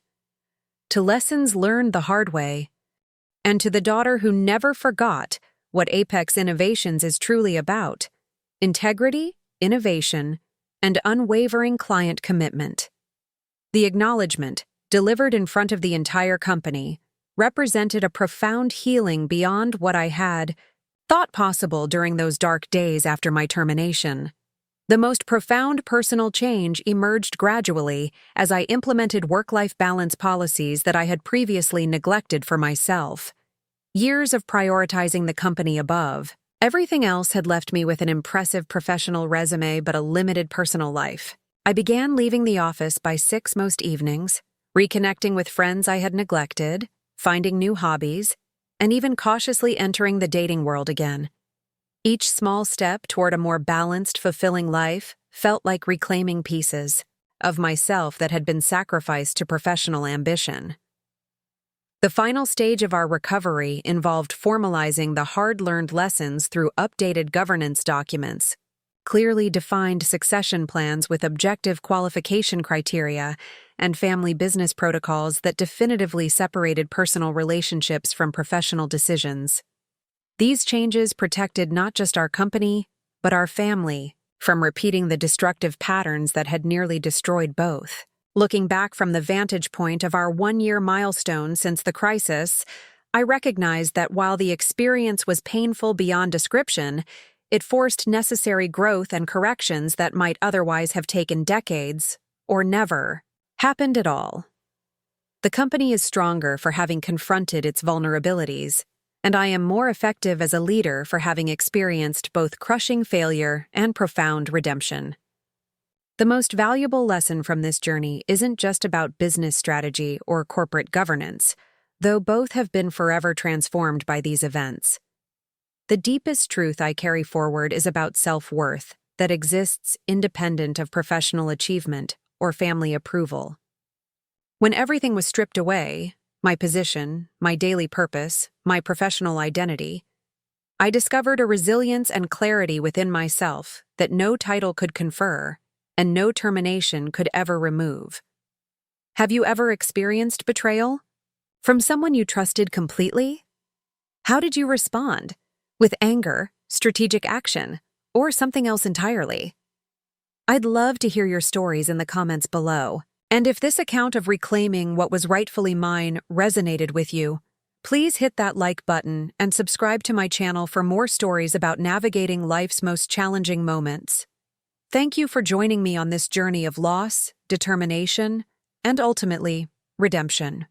to lessons learned the hard way, and to the daughter who never forgot what Apex Innovations is truly about: integrity, innovation, and unwavering client commitment. The acknowledgement, delivered in front of the entire company, represented a profound healing beyond what I had thought possible during those dark days after my termination. The most profound personal change emerged gradually as I implemented work-life balance policies that I had previously neglected for myself. Years of prioritizing the company above, everything else had left me with an impressive professional resume but a limited personal life. I began leaving the office by 6 most evenings, reconnecting with friends I had neglected, finding new hobbies, and even cautiously entering the dating world again. Each small step toward a more balanced, fulfilling life felt like reclaiming pieces of myself that had been sacrificed to professional ambition. The final stage of our recovery involved formalizing the hard-learned lessons through updated governance documents, clearly defined succession plans with objective qualification criteria, and family business protocols that definitively separated personal relationships from professional decisions. These changes protected not just our company, but our family from repeating the destructive patterns that had nearly destroyed both. Looking back from the vantage point of our 1-year milestone since the crisis, I recognized that while the experience was painful beyond description, it forced necessary growth and corrections that might otherwise have taken decades, or never happened at all. The company is stronger for having confronted its vulnerabilities, and I am more effective as a leader for having experienced both crushing failure and profound redemption. The most valuable lesson from this journey isn't just about business strategy or corporate governance, though both have been forever transformed by these events. The deepest truth I carry forward is about self-worth that exists independent of professional achievement or family approval. When everything was stripped away, my position, my daily purpose, my professional identity, I discovered a resilience and clarity within myself that no title could confer and no termination could ever remove. Have you ever experienced betrayal? From someone you trusted completely? How did you respond? With anger, strategic action, or something else entirely? I'd love to hear your stories in the comments below. And if this account of reclaiming what was rightfully mine resonated with you, please hit that like button and subscribe to my channel for more stories about navigating life's most challenging moments. Thank you for joining me on this journey of loss, determination, and ultimately, redemption.